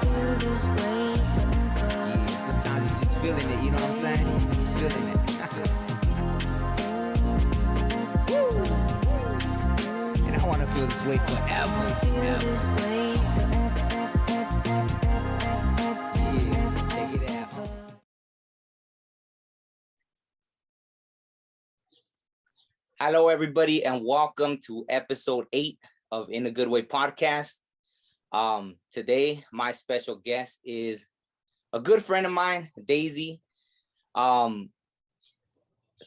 Yeah, sometimes you're just feeling it, you know what I'm saying? You're just feeling it. And I want to feel this way forever. Yeah, check it out. Hello, everybody, and welcome to episode 8 of In a Good Way podcast. Today, my special guest is a good friend of mine, Daisy. So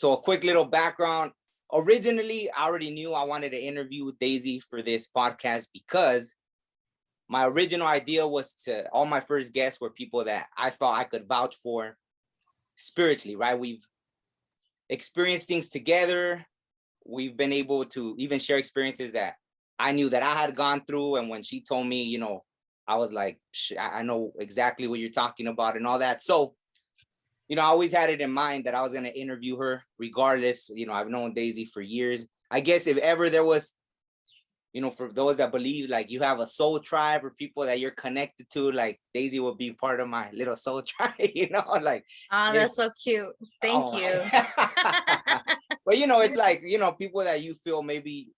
a quick little background. Originally, I already knew I wanted to interview Daisy for this podcast because my original idea was all my first guests were people that I thought I could vouch for spiritually, right? We've experienced things together. We've been able to even share experiences that I knew that I had gone through. And when she told me, I was like, I know exactly what you're talking about and all that. So, I always had it in mind that I was going to interview her regardless. I've known Daisy for years. I guess if ever there was, for those that believe like you have a soul tribe or people that you're connected to, like Daisy will be part of my little soul tribe, like. Oh, that's so cute. Thank you. But it's like, people that you feel maybe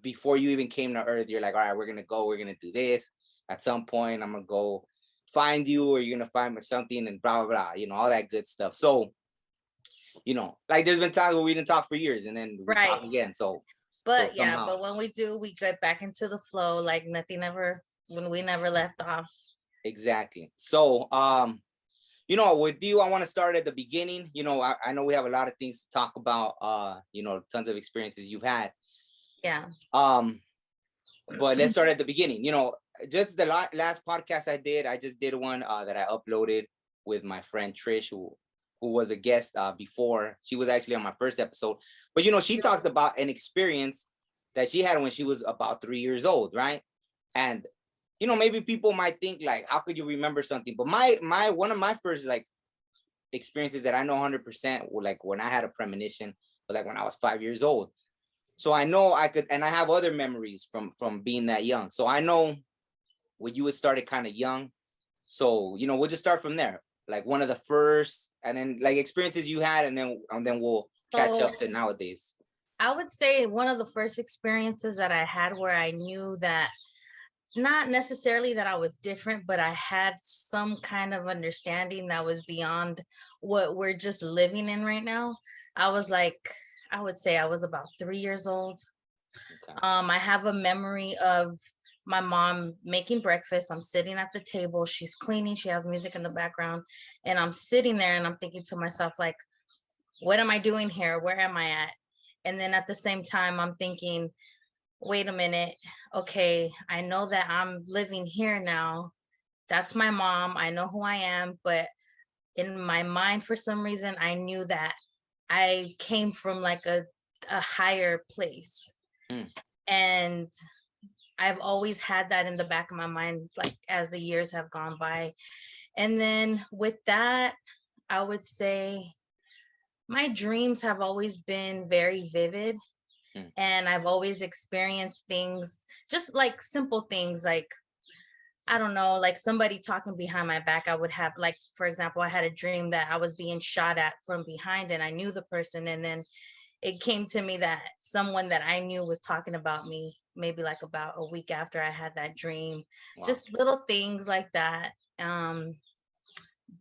before you even came to Earth, you're like, all right, we're gonna do this. At some point, I'm gonna go find you, or you're gonna find me something, and blah blah blah, all that good stuff. So, like there's been times where we didn't talk for years, and then we talk again. But when we do, we get back into the flow, like when we never left off. Exactly. So, with you, I want to start at the beginning. I know we have a lot of things to talk about, tons of experiences you've had. Yeah. But let's start at the beginning. Just the last podcast I just did one that I uploaded with my friend Trish, who was a guest before. She was actually on my first episode. But, she talked about an experience that she had when she was about 3 years old, right? And maybe people might think like, how could you remember something? But one of my first like experiences that I know 100% were like when I had a premonition, but like when I was 5 years old. So I know I could, and I have other memories from being that young. So I know when you started kind of young. So we'll just start from there. Like one of the first, and then like experiences you had, and then we'll catch up to nowadays. I would say one of the first experiences that I had where I knew that, not necessarily that I was different, but I had some kind of understanding that was beyond what we're just living in right now. I would say I was about 3 years old. Okay. I have a memory of my mom making breakfast. I'm sitting at the table. She's cleaning. She has music in the background. And I'm sitting there and I'm thinking to myself, like, what am I doing here? Where am I at? And then at the same time, I'm thinking, wait a minute. Okay, I know that I'm living here now. That's my mom. I know who I am. But in my mind, for some reason, I knew that I came from like a higher place. And I've always had that in the back of my mind, like as the years have gone by. And then with that, I would say my dreams have always been very vivid. And I've always experienced things, just like simple things, like, I don't know, like somebody talking behind my back. I would have, like, for example, I had a dream that I was being shot at from behind and I knew the person. And then it came to me that someone that I knew was talking about me, maybe like about a week after I had that dream. Wow. Just little things like that.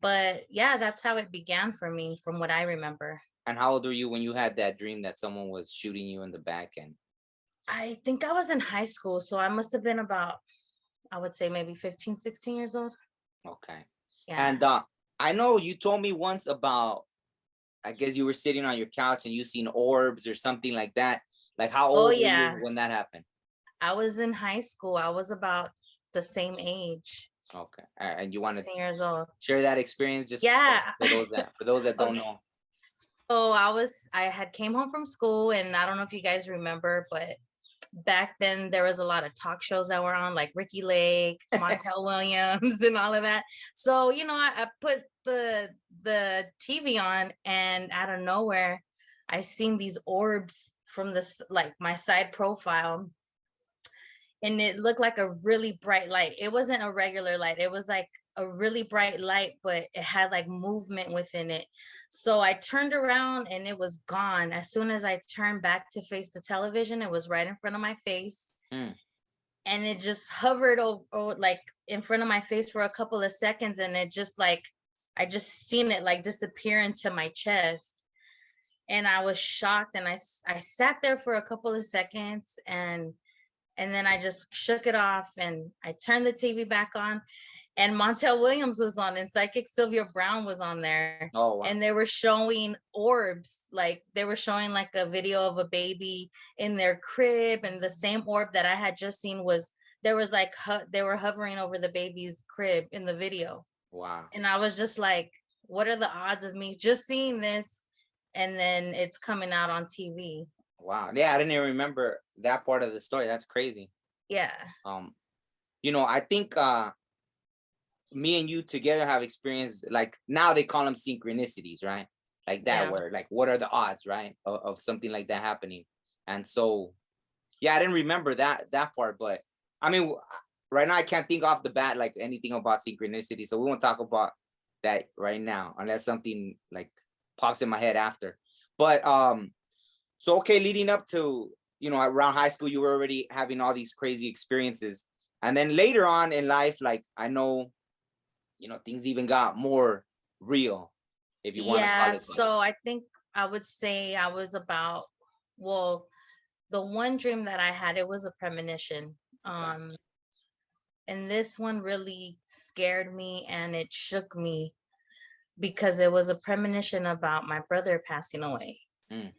But yeah, that's how it began for me, from what I remember. And how old were you when you had that dream that someone was shooting you in the back? And I think I was in high school, so I must have been about, I would say maybe 15, 16 years old. Okay. Yeah. And I know you told me once about, I guess you were sitting on your couch and you seen orbs or something like that. Like how old were you when that happened? I was in high school. I was about the same age. Okay. And you want to 16 years old. Share that experience just for those that don't know. So I had came home from school, and I don't know if you guys remember, but back then there was a lot of talk shows that were on, like Ricky Lake, Montel Williams, and all of that. So, I put the TV on, and out of nowhere, I seen these orbs from this, like my side profile. and it looked like a really bright light. It wasn't a regular light. It was like a really bright light, but it had like movement within it. So I turned around and it was gone. As soon as I turned back to face the television, it was right in front of my face. Mm. And it just hovered over like in front of my face for a couple of seconds, and it just like I just seen it like disappear into my chest. And I was shocked, and I sat there for a couple of seconds, and then I just shook it off and I turned the TV back on, and Montel Williams was on, and Psychic Sylvia Brown was on there. Oh, wow. And they were showing orbs, like they were showing like a video of a baby in their crib, and the same orb that I had just seen was there was like they were hovering over the baby's crib in the video. Wow. And I was just like, what are the odds of me just seeing this and then it's coming out on TV? Wow. Yeah, I didn't even remember that part of the story. That's crazy. Yeah. I think me and you together have experienced, like, now they call them synchronicities, right? Like that, Yeah. where like what are the odds, right, of something like that happening? And so yeah, I didn't remember that part, but I mean, right now I can't think off the bat like anything about synchronicity, so we won't talk about that right now unless something like pops in my head after. But so okay, leading up to, around high school, you were already having all these crazy experiences, and then later on in life, like, I know, things even got more real, if you want to call Yeah. it that. So I think I would say I was about, well, the one dream that I had, it was a premonition. Okay. And this one really scared me and it shook me because it was a premonition about my brother passing away. Mm.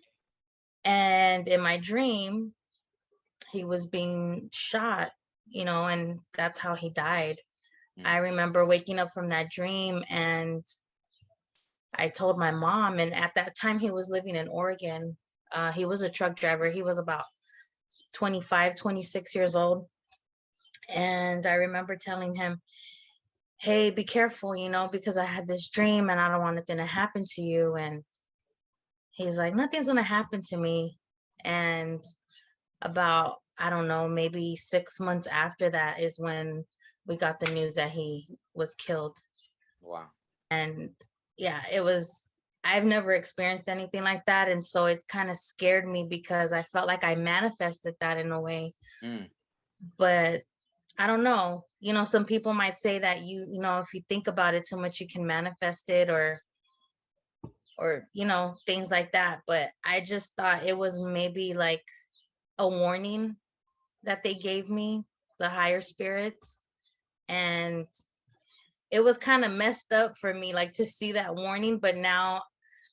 And in my dream, he was being shot, and that's how he died. Mm. I remember waking up from that dream and I told my mom, and at that time he was living in Oregon. He was a truck driver. He was about 25, 26 years old. And I remember telling him, hey, be careful, because I had this dream and I don't want anything to happen to you. And he's like, nothing's going to happen to me. And about, I don't know, maybe 6 months after that is when we got the news that he was killed. Wow. And yeah, I've never experienced anything like that. And so it kind of scared me because I felt like I manifested that in a way. Mm. But I don't know. Some people might say that if you think about it too much, you can manifest it or things like that. But I just thought it was maybe like a warning that they gave me, the higher spirits. And it was kind of messed up for me, like, to see that warning. But now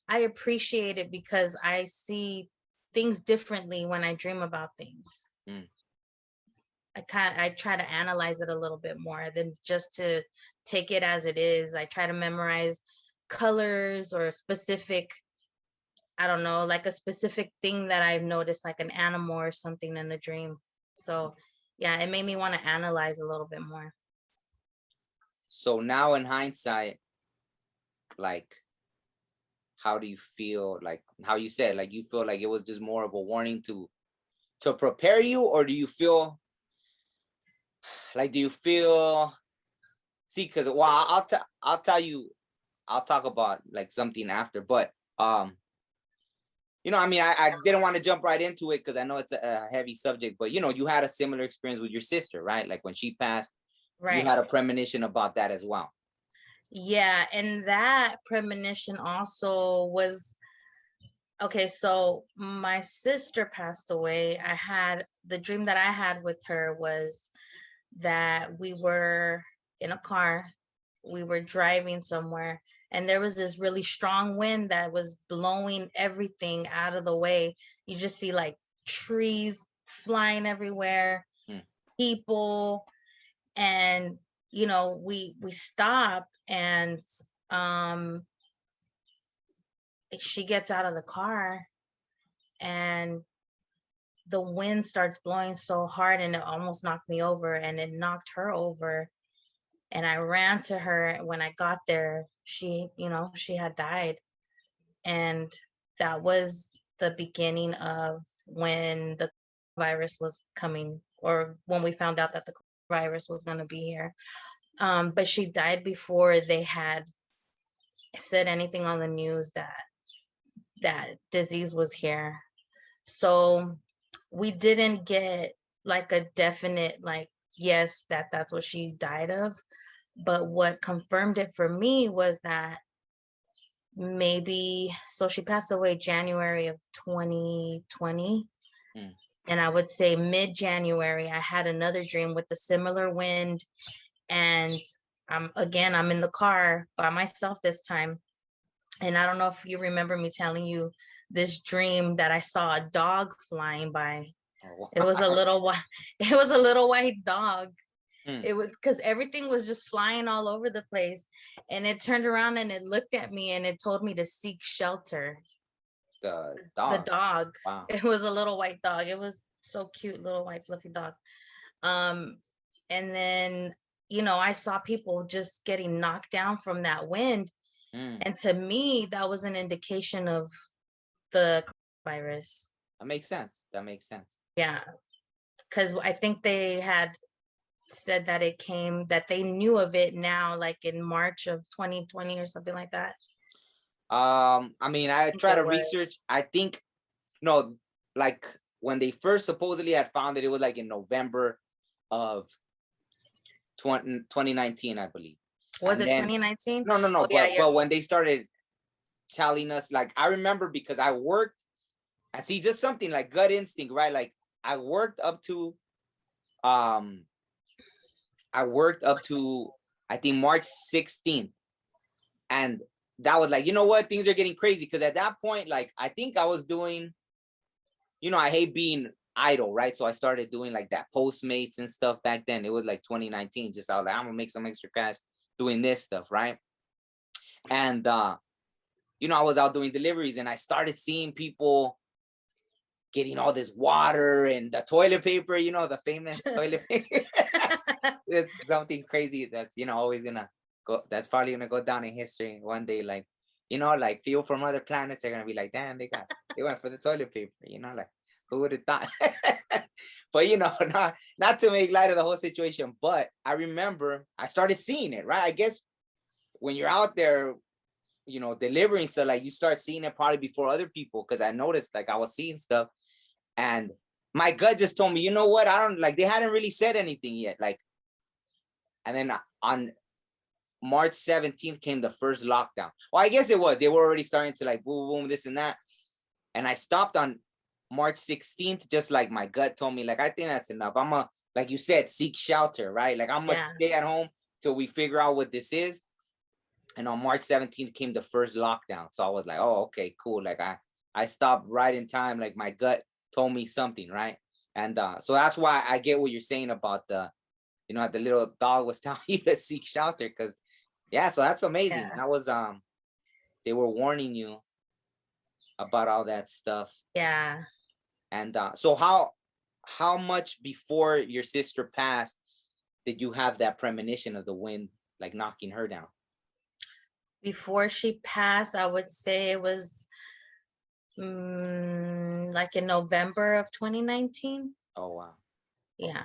I appreciate it because I see things differently when I dream about things. Mm. I try to analyze it a little bit more than just to take it as it is. I try to memorize colors or specific, I don't know, like a specific thing that I've noticed, like an animal or something in a dream. So yeah, it made me want to analyze a little bit more. So now in hindsight, like, how do you feel, like how you said, like, you feel like it was just more of a warning to prepare you, or do you feel like, see, because, well, I'll tell you, I'll talk about like something after, but I mean, I didn't want to jump right into it because I know it's a heavy subject, but you had a similar experience with your sister, right? Like when she passed, you Right. had a premonition about that as well. Yeah, and that premonition also was okay. So my sister passed away. The dream that I had with her was that we were in a car, we were driving somewhere, and there was this really strong wind that was blowing everything out of the way. You just see like trees flying everywhere, Hmm. people, and we stop, and she gets out of the car, and the wind starts blowing so hard and it almost knocked me over, and it knocked her over. And I ran to her. When I got there, she had died. And that was the beginning of when the virus was coming, or when we found out that the virus was going to be here. But she died before they had said anything on the news that that disease was here. So we didn't get like a definite, like, yes, that's what she died of. But what confirmed it for me was that maybe, so she passed away January of 2020. Mm. And I would say mid-January, I had another dream with a similar wind. And I'm in the car by myself this time. And I don't know if you remember me telling you this dream that I saw a dog flying by. Oh, It was a little white, it was a little white dog. mm. It was because everything was just flying all over the place. And it turned around and it looked at me and it told me to seek shelter. The The dog. dog. Wow. It was a little white dog. It was so cute, little white fluffy dog. And then, I saw people just getting knocked down from that wind. Mm. And to me, that was an indication of the virus. That makes sense. That makes sense. Yeah. Because I think they had said that that they knew of it now, like in March of 2020 or something like that. I mean, I think try it to was. research. I think no, like when they first supposedly had found it, it was like in November of 2019, I believe. Was And it then 2019? no, Oh, yeah, but when they started telling us, like, I remember because I worked, and see, just something like gut instinct, right? Like I worked up to I think March 16th. And that was like, you know what, things are getting crazy. Because at that point, like, I think I was doing, I hate being idle, right? So I started doing like that Postmates and stuff back then. It was like 2019. Just I was like, I'm gonna make some extra cash doing this stuff, right? And I was out doing deliveries and I started seeing people getting all this water and the toilet paper, the famous toilet paper. It's something crazy that's, always gonna go, that's probably gonna go down in history one day. Like, like people from other planets are gonna be like, damn, they went for the toilet paper, like, who would have thought? But not to make light of the whole situation, but I remember I started seeing it, right? I guess when you're out there, delivering stuff, like, you start seeing it probably before other people, because I noticed, like, I was seeing stuff and my gut just told me, you know what, I don't, like, they hadn't really said anything yet, like. And then on March 17th came the first lockdown. Well, I guess it was, they were already starting to, like, boom, boom, this and that. And I stopped on March 16th, just like my gut told me, like, I think that's enough. I'm gonna, like you said, seek shelter, right? Like, I'm gonna stay at home till we figure out what this is. And on March 17th came the first lockdown. So I was like, oh, okay, cool. Like, I stopped right in time. Like, my gut told me something, right? And so that's why I get what you're saying about the little dog was telling you to seek shelter, because so that's amazing. That was they were warning you about all that stuff. Yeah. And so how much before your sister passed did you have that premonition of the wind, like, knocking her down? Before she passed, I would say it was like in November of 2019. Oh, wow. Yeah.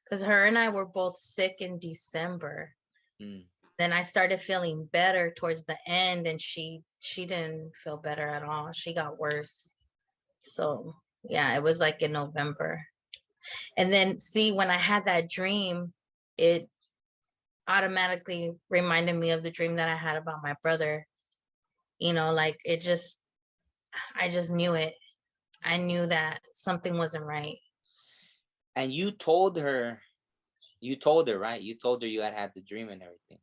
Because her and I were both sick in December. Then I started feeling better towards the end, and she didn't feel better at all. She got worse. So yeah, it was like in November. And then, see, when I had that dream, it automatically reminded me of the dream that I had about my brother. Like, I just knew it. I knew that something wasn't right. And you told her, right? You told her you had the dream and everything.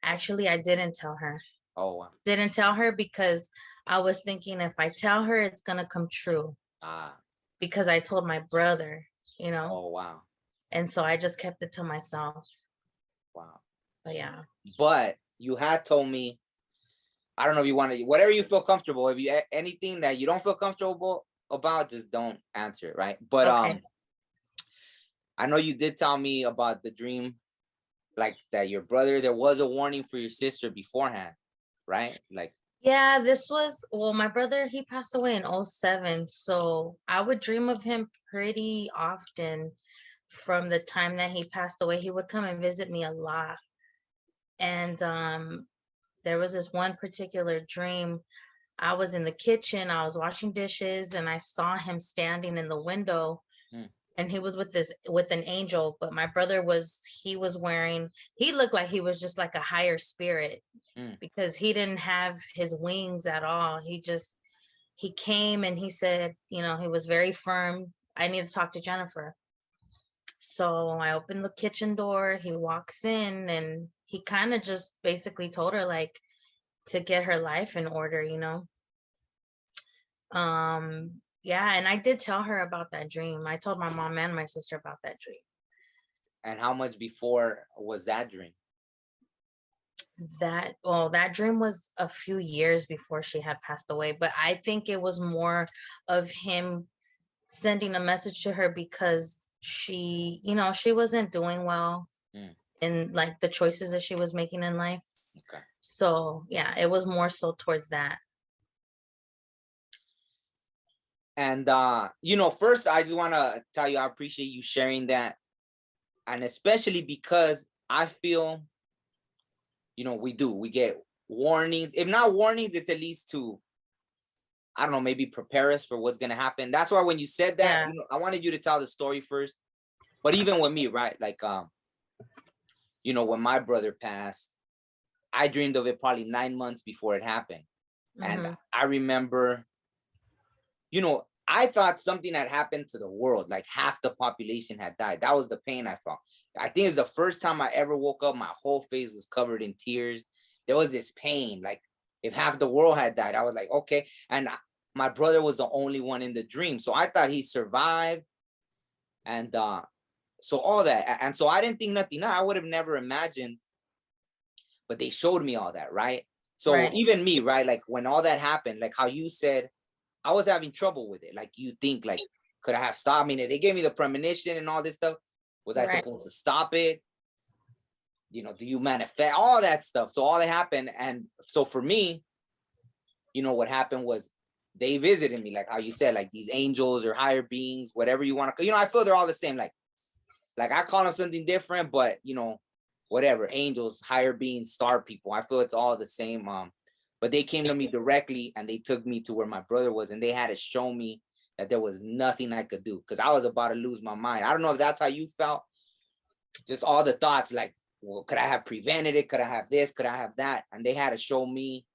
Actually, I didn't tell her. Oh, wow. Didn't tell her because I was thinking, if I tell her, it's gonna come true. Because I told my brother, Oh, wow. And so I just kept it to myself. Wow. But yeah. But you had told me, I don't know if you want to, whatever you feel comfortable. If you anything that you don't feel comfortable about, just don't answer it, right? But okay. I know you did tell me about the dream, like, that your brother, there was a warning for your sister beforehand, right? Like, yeah, this was, well, my brother, he passed away in 2007. So I would dream of him pretty often. from the time that he passed away, he would come and visit me a lot. And there was this one particular dream. I was in the kitchen, I was washing dishes, and I saw him standing in the window, Mm, and he was with an angel, but my brother he looked like he was just like a higher spirit, mm. because he didn't have his wings at all. He came and he said, he was very firm. I need to talk to Jennifer. So I opened the kitchen door. He walks in and he kind of just basically told her like to get her life in order. Yeah, and I did tell her about that dream. I told my mom and my sister about that dream. And how much before was that dream? That dream was a few years before she had passed away, but I think it was more of him sending a message to her because she wasn't doing well Mm, in like the choices that she was making in life. okay. So yeah, it was more so towards that. And first I just want to tell you I appreciate you sharing that, and especially because I feel we get warnings. If not warnings, it's at least to, I don't know, maybe prepare us for what's going to happen. That's why when you said that, Yeah. I wanted you to tell the story first. But even with me, right? Like, when my brother passed, I dreamed of it probably 9 months before it happened. And Hmm. I remember, I thought something had happened to the world, like half the population had died. That was the pain I felt. I think it's the first time I ever woke up, my whole face was covered in tears. There was this pain, like if half the world had died. I was like, okay. And my brother was the only one in the dream. So I thought he survived. And so all that. And so I didn't think nothing. No, I would have never imagined, but they showed me all that, right? So Right. even me, right? Like when all that happened, like how you said, I was having trouble with it. Like you think like, could I have stopped? I mean, they gave me the premonition and all this stuff. Was I Right. supposed to stop it? Do you manifest all that stuff? So all that happened. And so for me, what happened was they visited me, like how you said, like these angels or higher beings, whatever you want to, I feel they're all the same. Like I call them something different, but whatever, angels, higher beings, star people, I feel it's all the same. But they came to me directly and they took me to where my brother was, and they had to show me that there was nothing I could do because I was about to lose my mind. I don't know if that's how you felt. Just all the thoughts, like, well, could I have prevented it? Could I have this? Could I have that? And they had to show me,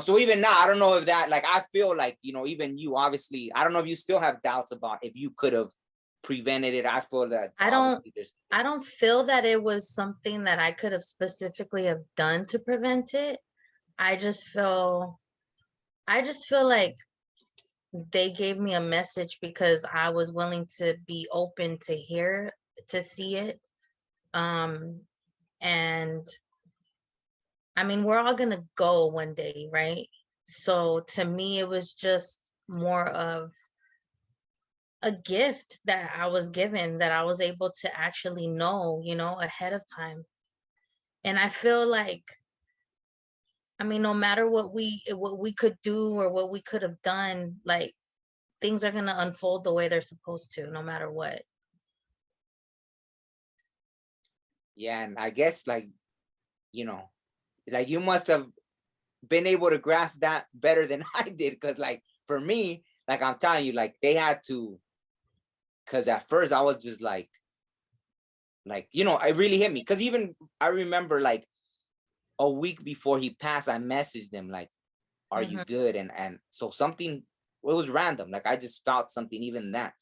so even now, I don't know if that, like, I feel like, even you, obviously, I don't know if you still have doubts about if you could have prevented it. I feel that I don't obviously there's, I don't feel that it was something that I could have specifically have done to prevent it. I just feel I just feel like they gave me a message because I was willing to be open to see it. Um and I mean, we're all going to go one day, right? So to me it was just more of a gift that I was given, that I was able to actually know, ahead of time. And I feel like, I mean, no matter what we could do or what we could have done, like things are gonna unfold the way they're supposed to, no matter what. yeah. And I guess you know, like you must have been able to grasp that better than I did. Cause like for me, like I'm telling you, like they had to, cause at first I was just like, it really hit me. Cause even I remember like a week before he passed, I messaged him like, are you Hmm. good? And so something, it was random. Like I just felt something, even that.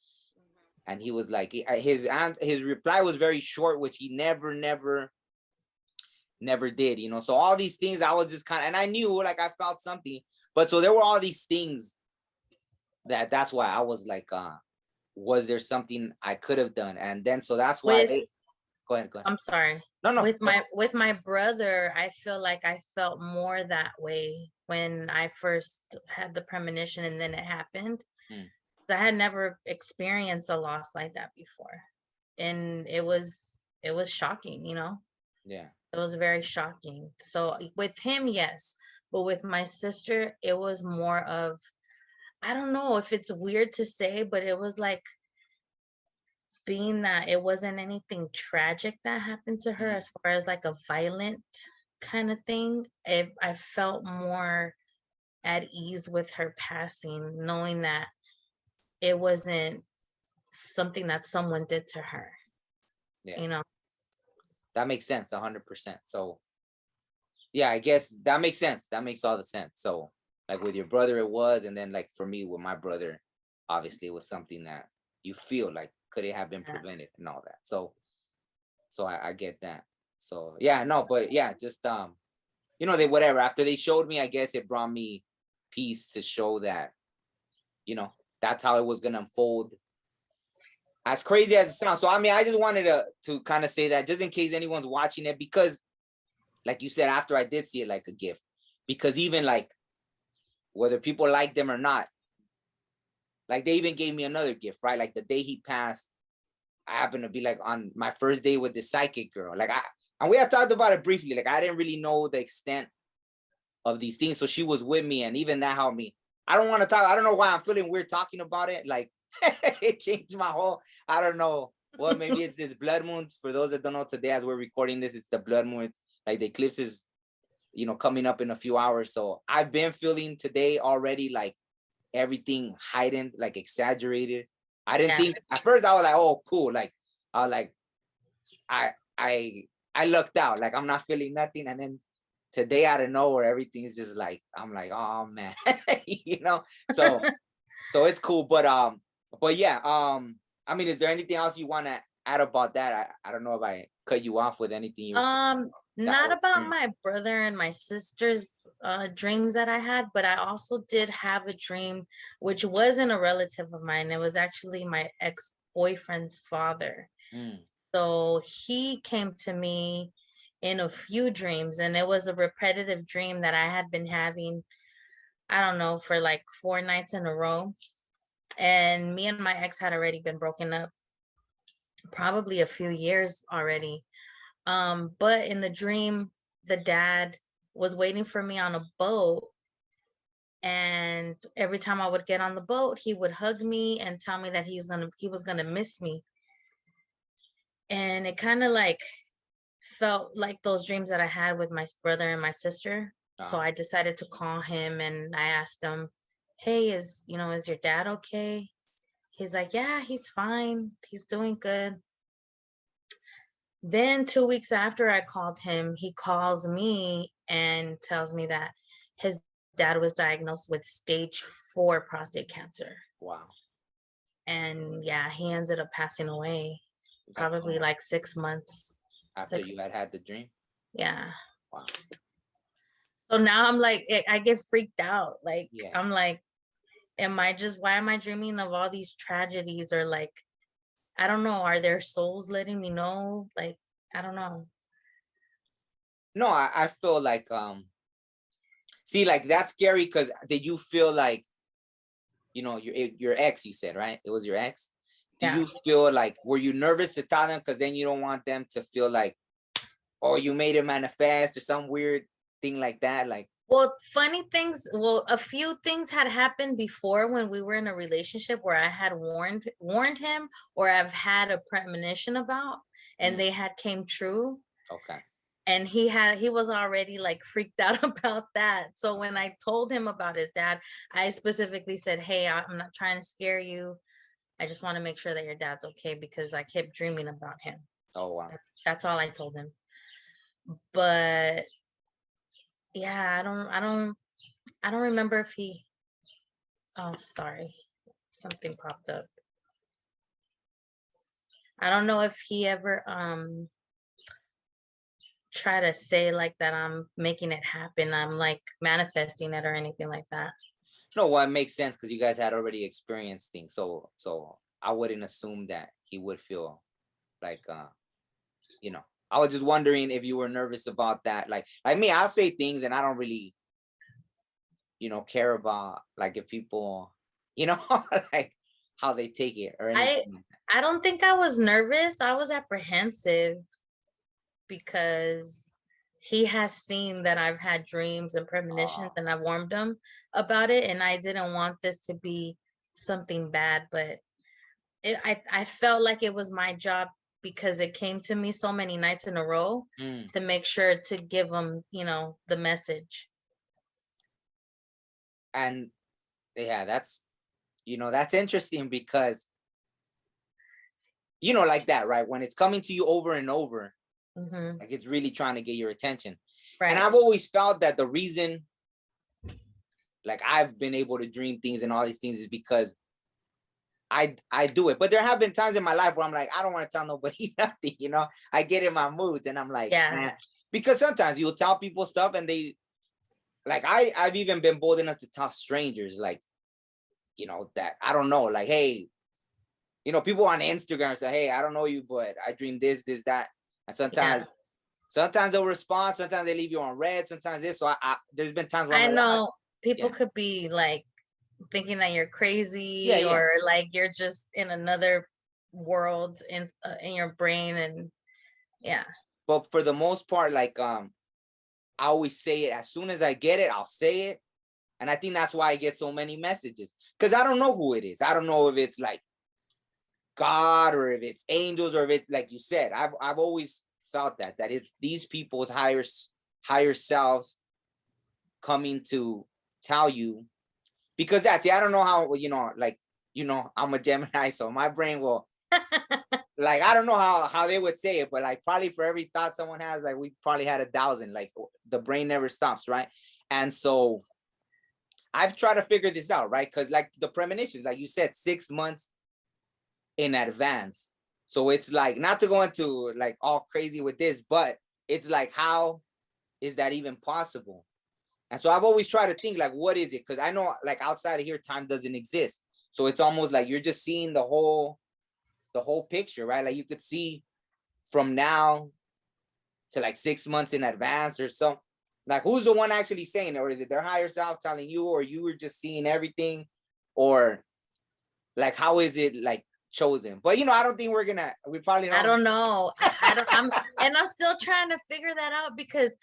And he was like, his reply was very short, which he never did, So all these things I was just kind of, and I knew like I felt something, but so there were all these things that's why I was like, was there something I could have done? And then so that's why With they, go ahead. I'm sorry. No, With my brother, I feel like I felt more that way when I first had the premonition and then it happened. mm, I had never experienced a loss like that before. And it was shocking. yeah. It was very shocking. So with him, yes, but with my sister, it was more of, I don't know if it's weird to say, but it was like being that it wasn't anything tragic that happened to her, Mhm. as far as like a violent kind of thing, I felt more at ease with her passing, knowing that it wasn't something that someone did to her, Yeah, you know. that makes sense 100%. So yeah, I guess that makes sense. That makes all the sense. So like with your brother it was, and then like for me with my brother, obviously it was something that you feel like could it have been Yeah. prevented and all that. So I get that. So yeah, no, but yeah, just they whatever. After they showed me, I guess it brought me peace to show that, that's how it was gonna unfold. As crazy as it sounds. So I mean, I just wanted to kind of say that just in case anyone's watching it, because like you said, after I did see it like a gift. Because even like whether people like them or not, like they even gave me another gift, right? Like the day he passed, I happened to be like on my first day with the psychic girl. And we had talked about it briefly. Like I didn't really know the extent of these things. So she was with me, and even that helped me. I don't want to talk. I don't know why I'm feeling weird talking about it. Like it changed my whole. I don't know. Well, maybe it's this blood moon. For those that don't know, today as we're recording this, it's the blood moon. It's like the eclipse is, coming up in a few hours. So I've been feeling today already like everything heightened, like exaggerated. I didn't Yeah. think at first. I was like, oh, cool. Like I was like, I I I lucked out. Like I'm not feeling nothing, and then today out of nowhere, everything's just like I'm like, oh man, So it's cool, but yeah, I mean, is there anything else you want to add about that? I don't know if I cut you off with anything you were saying. That Not whole about experience. my brother and my sister's dreams that I had, but I also did have a dream which wasn't a relative of mine. It was actually my ex-boyfriend's father. Mm, So he came to me in a few dreams, and it was a repetitive dream that I had been having, I don't know, for like 4 nights in a row. And me and my ex had already been broken up probably a few years already. But in the dream, the dad was waiting for me on a boat. And every time I would get on the boat, he would hug me and tell me that he was gonna miss me. And it kind of like felt like those dreams that I had with my brother and my sister. So uh, I decided to call him and I asked him, "Hey, is your dad okay?" He's like, "Yeah, he's fine. He's doing good." Then 2 weeks after I called him, he calls me and tells me that his dad was diagnosed with stage 4 prostate cancer. wow. And yeah, he ended up passing away Like probably like 6 months. after Six, you had the dream. yeah. Wow. So now I'm like, I get freaked out. Like, Yeah. I'm like, why am I dreaming of all these tragedies? Or like, I don't know, are there souls letting me know? Like, I don't know. No, I feel like see, like that's scary because did you feel like your ex, you said, right? It was your ex. Do Yeah. you feel like were you nervous to tell them because then you don't want them to feel like, oh, you made it manifest or some weird thing like that? Like, Well, a few things had happened before when we were in a relationship where I had warned him, or I've had a premonition about, and mm, they had came true. okay. And he was already like freaked out about that. So when I told him about his dad, I specifically said, "Hey, I'm not trying to scare you. I just want to make sure that your dad's okay because I kept dreaming about him." Oh wow. That's all I told him. But yeah, I don't remember if he oh, sorry. Something popped up. I don't know if he ever try to say like that I'm making it happen. I'm like manifesting it or anything like that. No, well, it makes sense because you guys had already experienced things. So I wouldn't assume that he would feel like you know. I was just wondering if you were nervous about that. Like me, I'll say things and I don't really, care about like if people, like how they take it or I anything. I don't think I was nervous. I was apprehensive because he has seen that I've had dreams and premonitions, Oh, and I've warned him about it, and I didn't want this to be something bad, but I felt like it was my job because it came to me so many nights in a row to make sure to give them, the message. And yeah, that's interesting because like that, right? When it's coming to you over and over, like it's really trying to get your attention. Right. And I've always felt that the reason like I've been able to dream things and all these things is because I do it. But there have been times in my life where I'm like, I don't want to tell nobody nothing, I get in my moods and I'm like, man, because sometimes you'll tell people stuff and they like, I've even been bold enough to tell strangers, like, that I don't know, like, hey, people on Instagram say, hey, I don't know you, but I dream this, that. And sometimes they'll respond. Sometimes they leave you on red. Sometimes this. So there's been times where I know people could be like thinking that you're crazy or like you're just in another world in your brain. And but for the most part, like, I always say it as soon as I get it, I'll say it. And I think that's why I get so many messages, because I don't know who it is. I don't know if it's like God or if it's angels or if it's like you said. I've always felt that it's these people's higher selves coming to tell you, because I don't know how, like, I'm a Gemini, so my brain will like, I don't know how they would say it, but like probably for every thought someone has, like we probably had 1,000, like the brain never stops, right? And so I've tried to figure this out, right? Because like the premonitions, like you said, 6 months in advance. So it's like, not to go into like all crazy with this, but it's like, how is that even possible? And so I've always tried to think like, what is it? Because I know like outside of here, time doesn't exist. So it's almost like you're just seeing the whole picture, right? Like you could see from now to like 6 months in advance or so. Like, who's the one actually saying it? Or is it their higher self telling you, or you were just seeing everything? Or like, how is it like chosen? But I don't think we probably don't. I don't know. I'm still trying to figure that out, because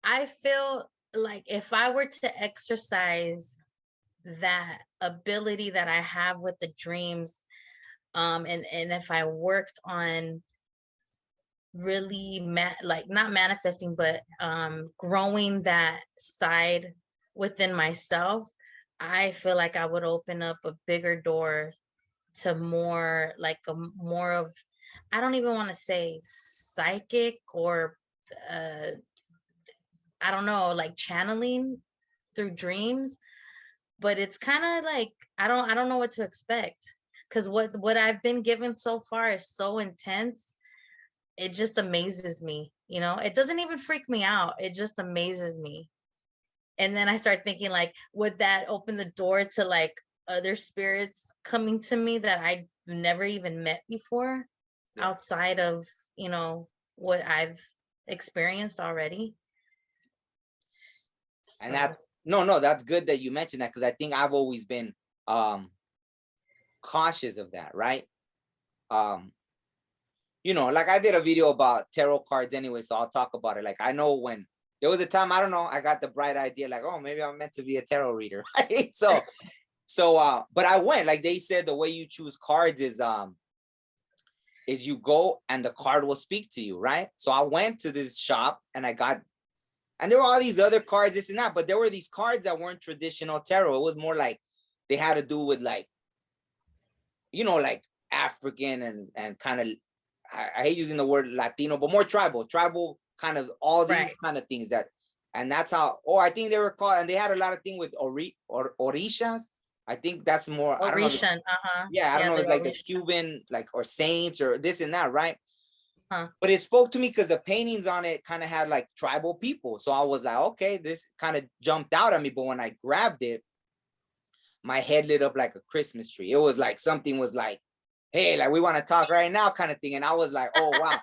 I feel like if I were to exercise that ability that I have with the dreams, and if I worked on really like not manifesting, but growing that side within myself, I feel like I would open up a bigger door to more like more of, I don't even want to say psychic or I don't know, like channeling through dreams, but it's kind of like I don't know what to expect, because what I've been given so far is so intense. It just amazes me, it doesn't even freak me out, it just amazes me. And then I start thinking, like, would that open the door to like other spirits coming to me that I never even met before, outside of what I've experienced already? And that's that's good that you mentioned that, because I think I've always been cautious of that, right? Like I did a video about tarot cards anyway, so I'll talk about it. Like, I know when there was a time, I don't know, I got the bright idea, like, oh, maybe I'm meant to be a tarot reader, right? So but I went, like they said, the way you choose cards is you go and the card will speak to you, right? So I went to this shop and and there were all these other cards, this and that, but there were these cards that weren't traditional tarot. It was more like they had to do with like, like African and kind of, I hate using the word Latino, but more tribal kind of all these kind of things and that's how, I think they were called, and they had a lot of things with orishas. I think that's more, Orishan, I don't know. I don't know, it's like the Cuban, like, or saints or this and that, right? But it spoke to me because the paintings on it kind of had like tribal people. So I was like, okay, this kind of jumped out at me. But when I grabbed it, my head lit up like a Christmas tree. It was like something was like, hey, like, we want to talk right now kind of thing. And I was like, oh, wow.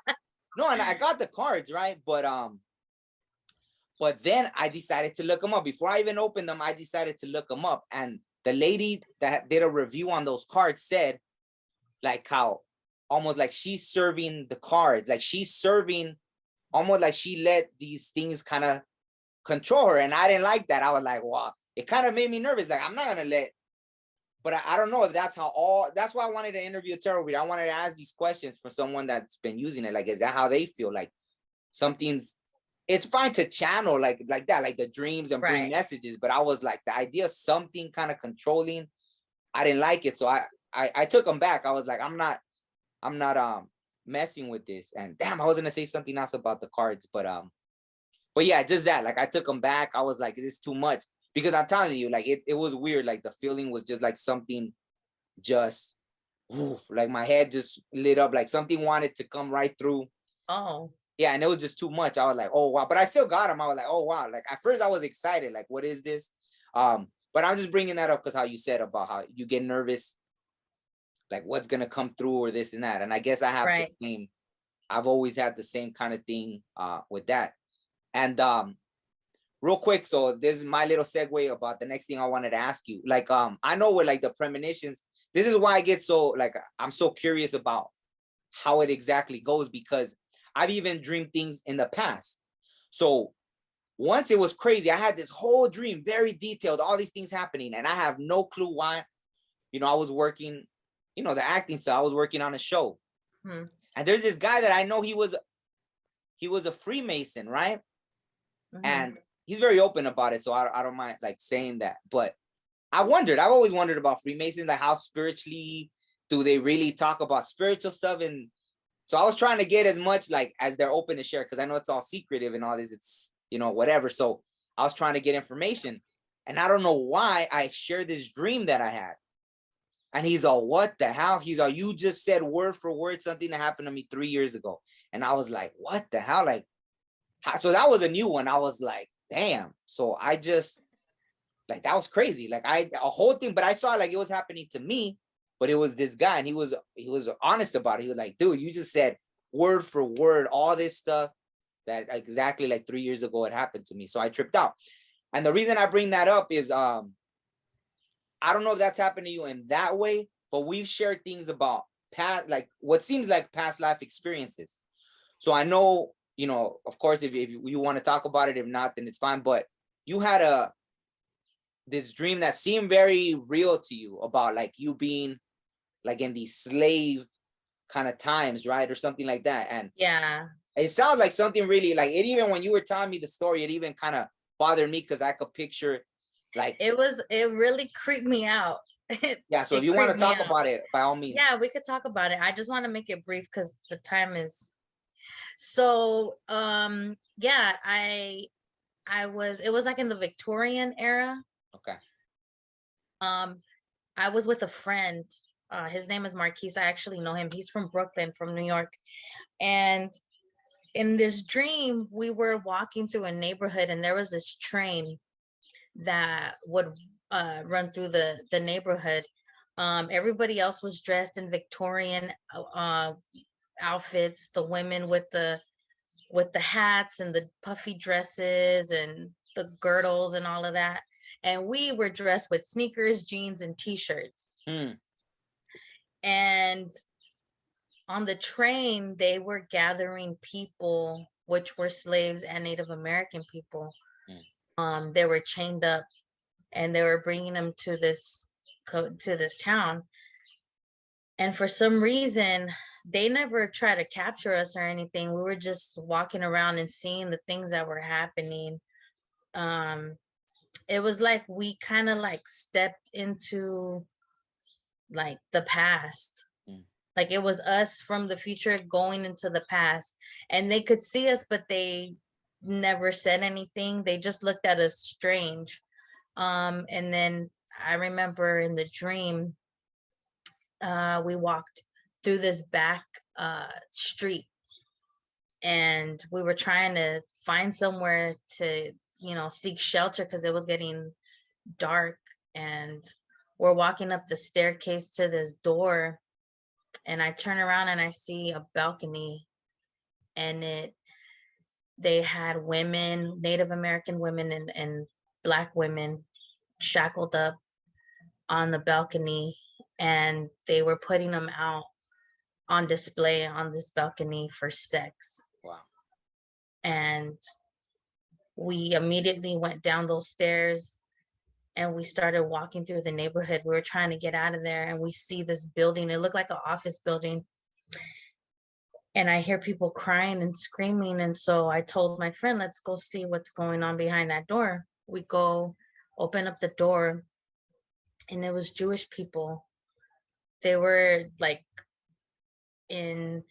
No, and I got the cards, right? But then I decided to look them up. Before I even opened them, I decided to look them up. And the lady that did a review on those cards said, like, how almost like she's serving the cards, like she's serving, almost like she let these things kind of control her. And I didn't like that. I was like, wow, it kind of made me nervous. Like, I'm not gonna let, but I don't know if that's that's why I wanted to interview a tarot reader. I wanted to ask these questions for someone that's been using it. Like, is that how they feel? Like something's, it's fine to channel like that, like the dreams and bring messages. But I was like, the idea of something kind of controlling, I didn't like it. So I took them back. I was like, I'm not messing with this. And damn, I was gonna say something else about the cards, but yeah, just that. Like I took them back. I was like, this is too much. Because I'm telling you, like it was weird. Like the feeling was just like something just oof, like my head just lit up, like something wanted to come right through. Oh. Yeah, and it was just too much. I was like, oh wow. But I still got them. I was like, oh wow. Like at first I was excited, like, what is this? But I'm just bringing that up because how you said about how you get nervous, like what's gonna come through or this and that. And I guess I have the same, I've always had the same kind of thing with that. And real quick, so this is my little segue about the next thing I wanted to ask you. Like, I know with like the premonitions, this is why I get so like, I'm so curious about how it exactly goes, because I've even dreamed things in the past. So once it was crazy, I had this whole dream, very detailed, all these things happening, and I have no clue why. You know, I was working, you know, the acting stuff, I was working on a show. And there's this guy that I know, he was a Freemason, right? And he's very open about it, so I don't mind like saying that. But I've always wondered about Freemasons, like how spiritually do they really talk about spiritual stuff? And so I was trying to get as much like as they're open to share, because I know it's all secretive and all this, it's, you know, whatever. So I was trying to get information, and I don't know why I shared this dream that I had. And he's all, what the hell? He's all, you just said word for word something that happened to me 3 years ago. And I was like, what the hell? Like, so that was a new one. I was like, damn. So I just, like, that was crazy. Like a whole thing, but I saw like it was happening to me, but it was this guy, and he was honest about it. He was like, dude, you just said word for word all this stuff that exactly like 3 years ago it happened to me. So I tripped out. And the reason I bring that up is I don't know if that's happened to you in that way, but we've shared things about past, like what seems like past life experiences. So I know, you know, of course, if you want to talk about it, if not, then it's fine. But you had this dream that seemed very real to you about like you being like in these slave kind of times, right? Or something like that. And yeah, it sounds like something really like it, even when you were telling me the story, it even kind of bothered me because I could picture like it really creeped me out. Yeah, so if It you want to creeped me talk out. about it, by all means. Yeah, we could talk about it. I just want to make it brief because the time is so yeah, it was like in the Victorian era. Okay. I was with a friend. His name is Marquise. I actually know him. He's from Brooklyn, from New York. And in this dream, we were walking through a neighborhood, and there was this train that would run through the neighborhood. Everybody else was dressed in Victorian outfits. The women with the hats and the puffy dresses and the girdles and all of that. And we were dressed with sneakers, jeans, and t-shirts. And on the train, they were gathering people, which were slaves and Native American people. They were chained up, and they were bringing them to this town. And for some reason, they never tried to capture us or anything. We were just walking around and seeing the things that were happening. It was like we kind of like stepped into like the past. Like it was us from the future going into the past, and they could see us, but they never said anything. They just looked at us strange. And then I remember in the dream, we walked through this back street, and we were trying to find somewhere to, you know, seek shelter because it was getting dark. And we're walking up the staircase to this door, and I turn around and I see a balcony, and they had women, Native American women and Black women shackled up on the balcony, and they were putting them out on display on this balcony for sex. Wow. And we immediately went down those stairs, and we started walking through the neighborhood. We were trying to get out of there, and we see this building. It looked like an office building, and I hear people crying and screaming. And so I told my friend, let's go see what's going on behind that door. We go open up the door, and it was Jewish people. They were like in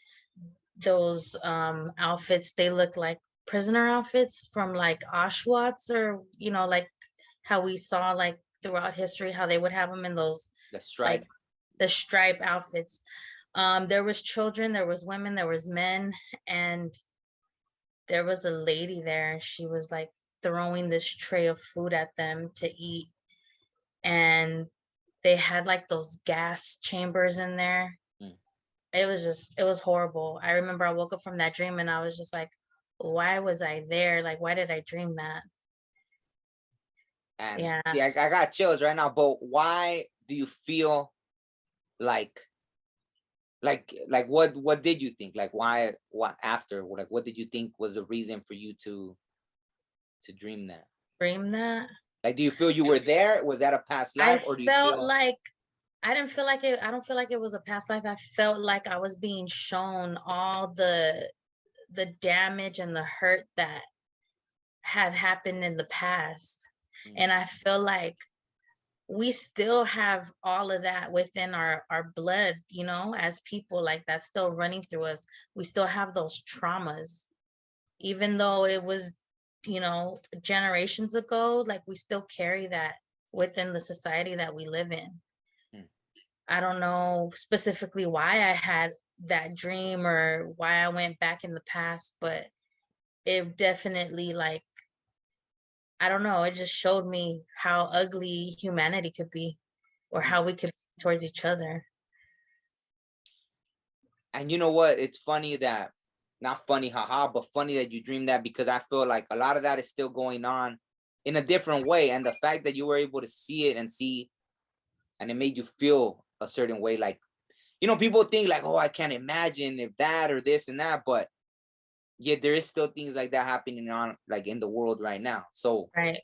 those outfits. They looked like prisoner outfits from like Auschwitz, or like how we saw like throughout history how they would have them in those The like stripe. the stripe outfits. There was children, there was women, there was men, and there was a lady there, and she was like throwing this tray of food at them to eat, and they had like those gas chambers in there. Mm. It was horrible. I remember I woke up from that dream and I was just like, why was I there? Like, why did I dream that? And Yeah. yeah, I got chills right now. But why do you feel like what did you think? Like why what after? Like what did you think was the reason for you to dream that? Dream that? Like do you feel you were there? Was that a past I life, or do you felt feel like I didn't feel like it. I don't feel like it was a past life. I felt like I was being shown all the damage and the hurt that had happened in the past. Mm. And I feel like we still have all of that within our blood, as people, like that's still running through us. We still have those traumas, even though it was, generations ago. Like we still carry that within the society that we live in. Mm. I don't know specifically why I had that dream or why I went back in the past, but it definitely, like, I don't know, it just showed me how ugly humanity could be, or Mm. how we could be towards each other. And you know what? It's funny that, not funny, haha, but funny that you dreamed that, because I feel like a lot of that is still going on in a different way. And the fact that you were able to see it and see, and it made you feel a certain way, like, people think like, oh, I can't imagine if that or this and that, but yet there is still things like that happening on like in the world right now. So, Right.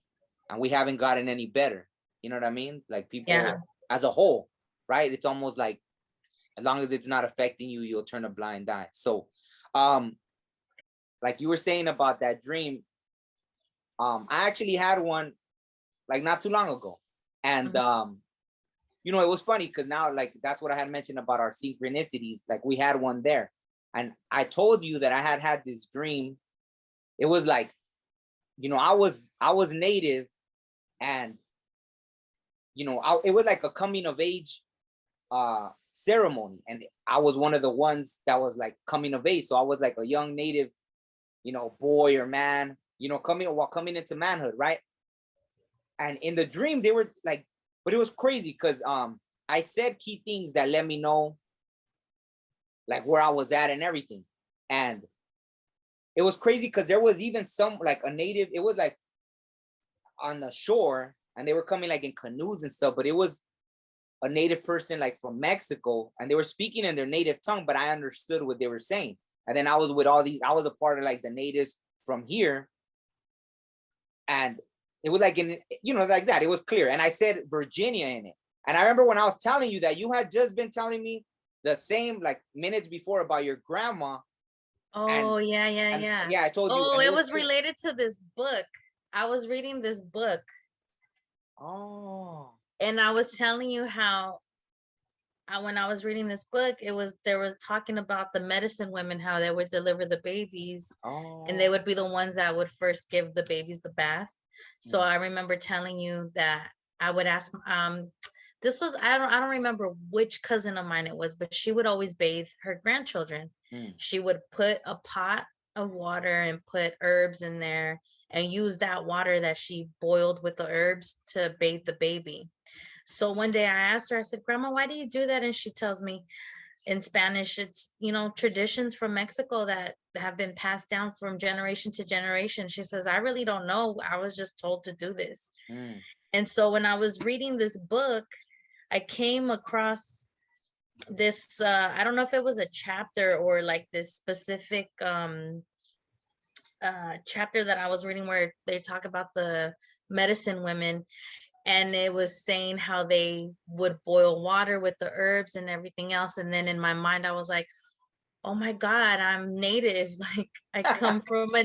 and we haven't gotten any better. You know what I mean? Like Yeah. people as a whole, right? It's almost like as long as it's not affecting you, you'll turn a blind eye. So, like you were saying about that dream, I actually had one like not too long ago. And Mhm. it was funny because now like that's what I had mentioned about our synchronicities. Like we had one there. And I told you that I had this dream. It was like, I was native, and it was like a coming of age ceremony, and I was one of the ones that was like coming of age. So I was like a young native, boy or man, coming into manhood, right? And in the dream they were like, but it was crazy because I said key things that let me know like where I was at and everything. And it was crazy because there was even some like a native, it was like on the shore, and they were coming like in canoes and stuff, but it was a native person like from Mexico, and they were speaking in their native tongue, but I understood what they were saying. And then I was with all these, I was a part of like the natives from here, and it was like in, like that. It was clear. And I said Virginia in it. And I remember when I was telling you that you had just been telling me the same like minutes before about your grandma. And Oh, yeah, yeah, and yeah. yeah, I told you, Oh, and it it was was clear. related to this book. I was reading this book, Oh, and I was telling you how when I was reading this book, there was talking about the medicine women, how they would deliver the babies, and they oh. would be the ones that would first give the babies the bath. So Mm, I remember telling you that I would ask, this was, I don't remember which cousin of mine it was, but she would always bathe her grandchildren. mm, She would put a pot of water and put herbs in there, and use that water that she boiled with the herbs to bathe the baby. So one day I asked her, I said, Grandma, why do you do that? And she tells me in Spanish, it's, traditions from Mexico that have been passed down from generation to generation. She says, I really don't know. I was just told to do this. mm, And so when I was reading this book, I came across this, I don't know if it was a chapter or like this specific chapter that I was reading where they talk about the medicine women. and it was saying how they would boil water with the herbs and everything else. And then in my mind, I was like, oh my God, I'm native. Like I come from a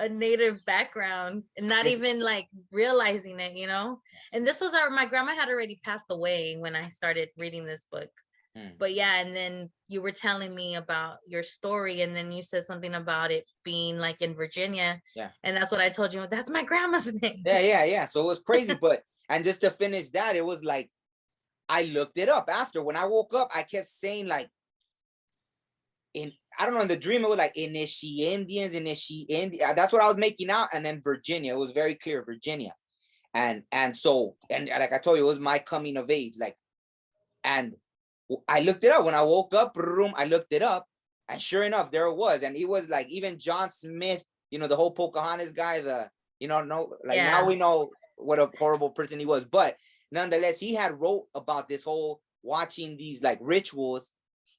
native background and not even like realizing it, you know? And this was my grandma had already passed away when I started reading this book. But yeah, and then you were telling me about your story, and then you said something about it being like in Virginia. Yeah. And that's what I told you. That's my grandma's name. Yeah. So it was crazy. But, and just to finish that, it was like, I looked it up after. When I woke up, I kept saying like, I don't know, in the dream, it was like Inishi Indians, Inishi India. That's what I was making out. And then Virginia, it was very clear, Virginia. And so, and like I told you, it was my coming of age. Like, and I looked it up when I woke up, I looked it up, and sure enough, there it was. And it was like, even John Smith, you know, the whole Pocahontas guy, now we know what a horrible person he was. But nonetheless, he had wrote about this whole watching these like rituals.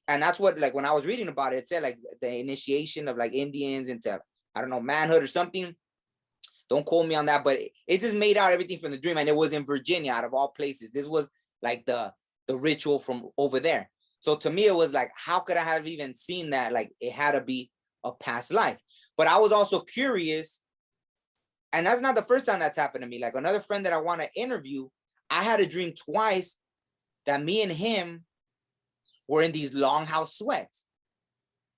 And that's what, like, when I was reading about it, it said like the initiation of like Indians into, I don't know, manhood or something. Don't quote me on that, but it just made out everything from the dream. And it was in Virginia, out of all places. This was like the ritual from over there. So to me, it was like, how could I have even seen that? Like, it had to be a past life. But I was also curious, and that's not the first time that's happened to me. Like, another friend that I want to interview, I had a dream twice that me and him were in these longhouse sweats.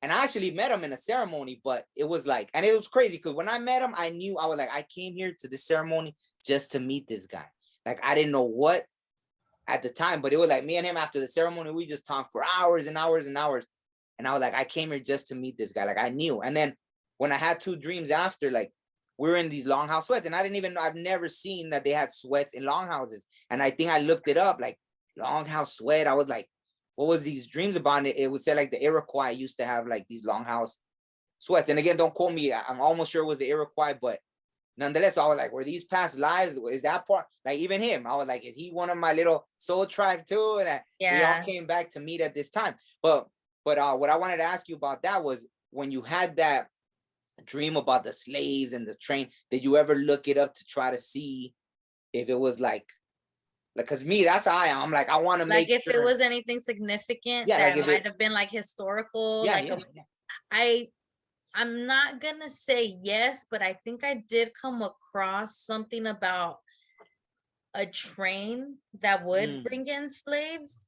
And I actually met him in a ceremony, but it was like, and it was crazy because when I met him, I knew, I was like, I came here to this ceremony just to meet this guy. Like, I didn't know what at the time, but it was like me and him after the ceremony, we just talked for hours and hours and hours. And I was like, I came here just to meet this guy. Like, I knew. And then when I had two dreams after, like, we're in these longhouse sweats, and I didn't even know, I've never seen that they had sweats in longhouses. And I think I looked it up, like, longhouse sweat. I was like, what was these dreams about? It would say like the Iroquois used to have like these longhouse sweats. And again, don't quote me, I'm almost sure it was the Iroquois, but nonetheless, I was like, were these past lives? Is that part? Like, even him, I was like, is he one of my little soul tribe too? And we all came back to meet at this time. But what I wanted to ask you about that was, when you had that dream about the slaves and the train, did you ever look it up to try to see if it was like, because me, that's how I am. I'm like, I want to like make if sure it was anything significant Yeah, like that if might it, have been like historical, yeah, like yeah, I'm not gonna say yes, but I think I did come across something about a train that would bring in slaves.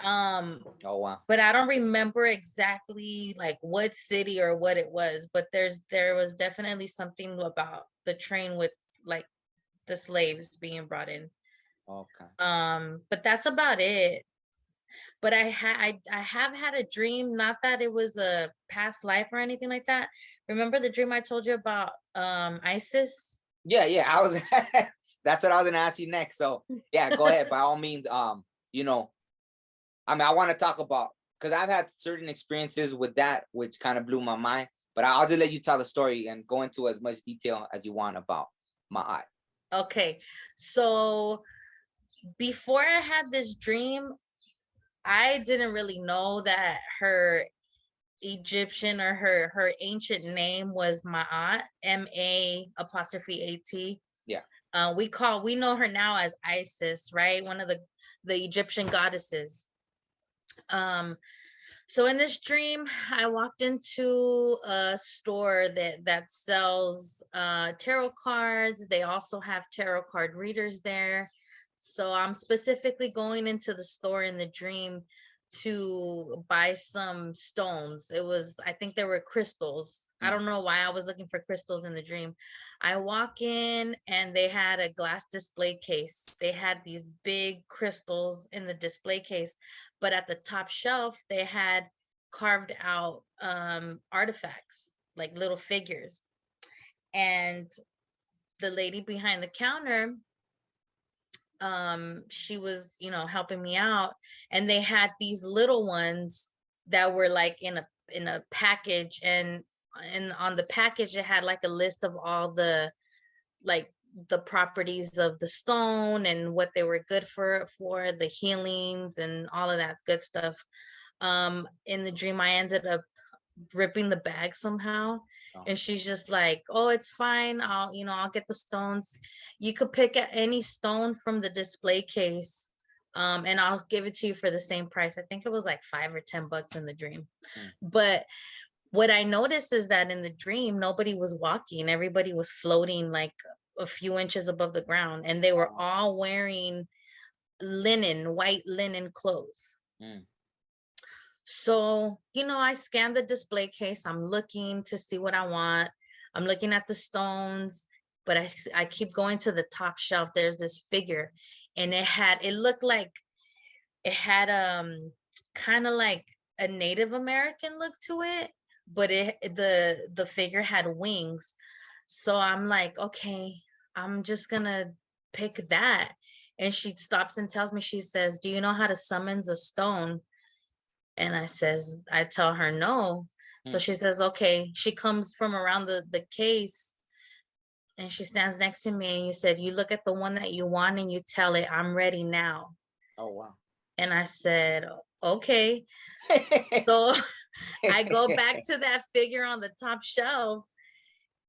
Oh wow. But I don't remember exactly like what city or what it was, but there was definitely something about the train with like the slaves being brought in. Okay. But that's about it. But I have had a dream, not that it was a past life or anything like that. Remember the dream I told you about ISIS? Yeah. I was that's what I was gonna ask you next. So yeah, go ahead. By all means, you know, I mean, I want to talk about, because I've had certain experiences with that which kind of blew my mind. But I'll just let you tell the story and go into as much detail as you want about Ma'at. Okay. So before I had this dream, I didn't really know that her Egyptian or her ancient name was Ma'at, MA''AT. Yeah. We know her now as Isis, right? One of the Egyptian goddesses. So in this dream, I walked into a store that sells tarot cards. They also have tarot card readers there. So I'm specifically going into the store in the dream to buy some stones. I think there were crystals. I don't know why I was looking for crystals in the dream. I walk in and they had a glass display case. They had these big crystals in the display case, but at the top shelf, they had carved out artifacts, like little figures. And the lady behind the counter, she was helping me out, and they had these little ones that were like in a package, and on the package it had like a list of all the like the properties of the stone and what they were good for the healings and all of that good stuff. In the dream I ended up ripping the bag somehow. Oh. And she's just like, oh, it's fine. I'll get the stones. You could pick any stone from the display case. And I'll give it to you for the same price. I think it was like $5 or $10 in the dream. But what I noticed is that in the dream, nobody was walking. Everybody was floating like a few inches above the ground. And they were all wearing white linen clothes. So, I scanned the display case. I'm looking to see what I want. I'm looking at the stones, but I keep going to the top shelf. There's this figure, and it looked like it had kind of like a Native American look to it, but the figure had wings. So I'm like, okay, I'm just gonna pick that. And she stops and tells me, she says, do you know how to summons a stone? And I tell her no. So she says, okay. She comes from around the case, and she stands next to me, and you said, you look at the one that you want and you tell it, I'm ready now. Oh, wow. And I said, okay. So I go back to that figure on the top shelf,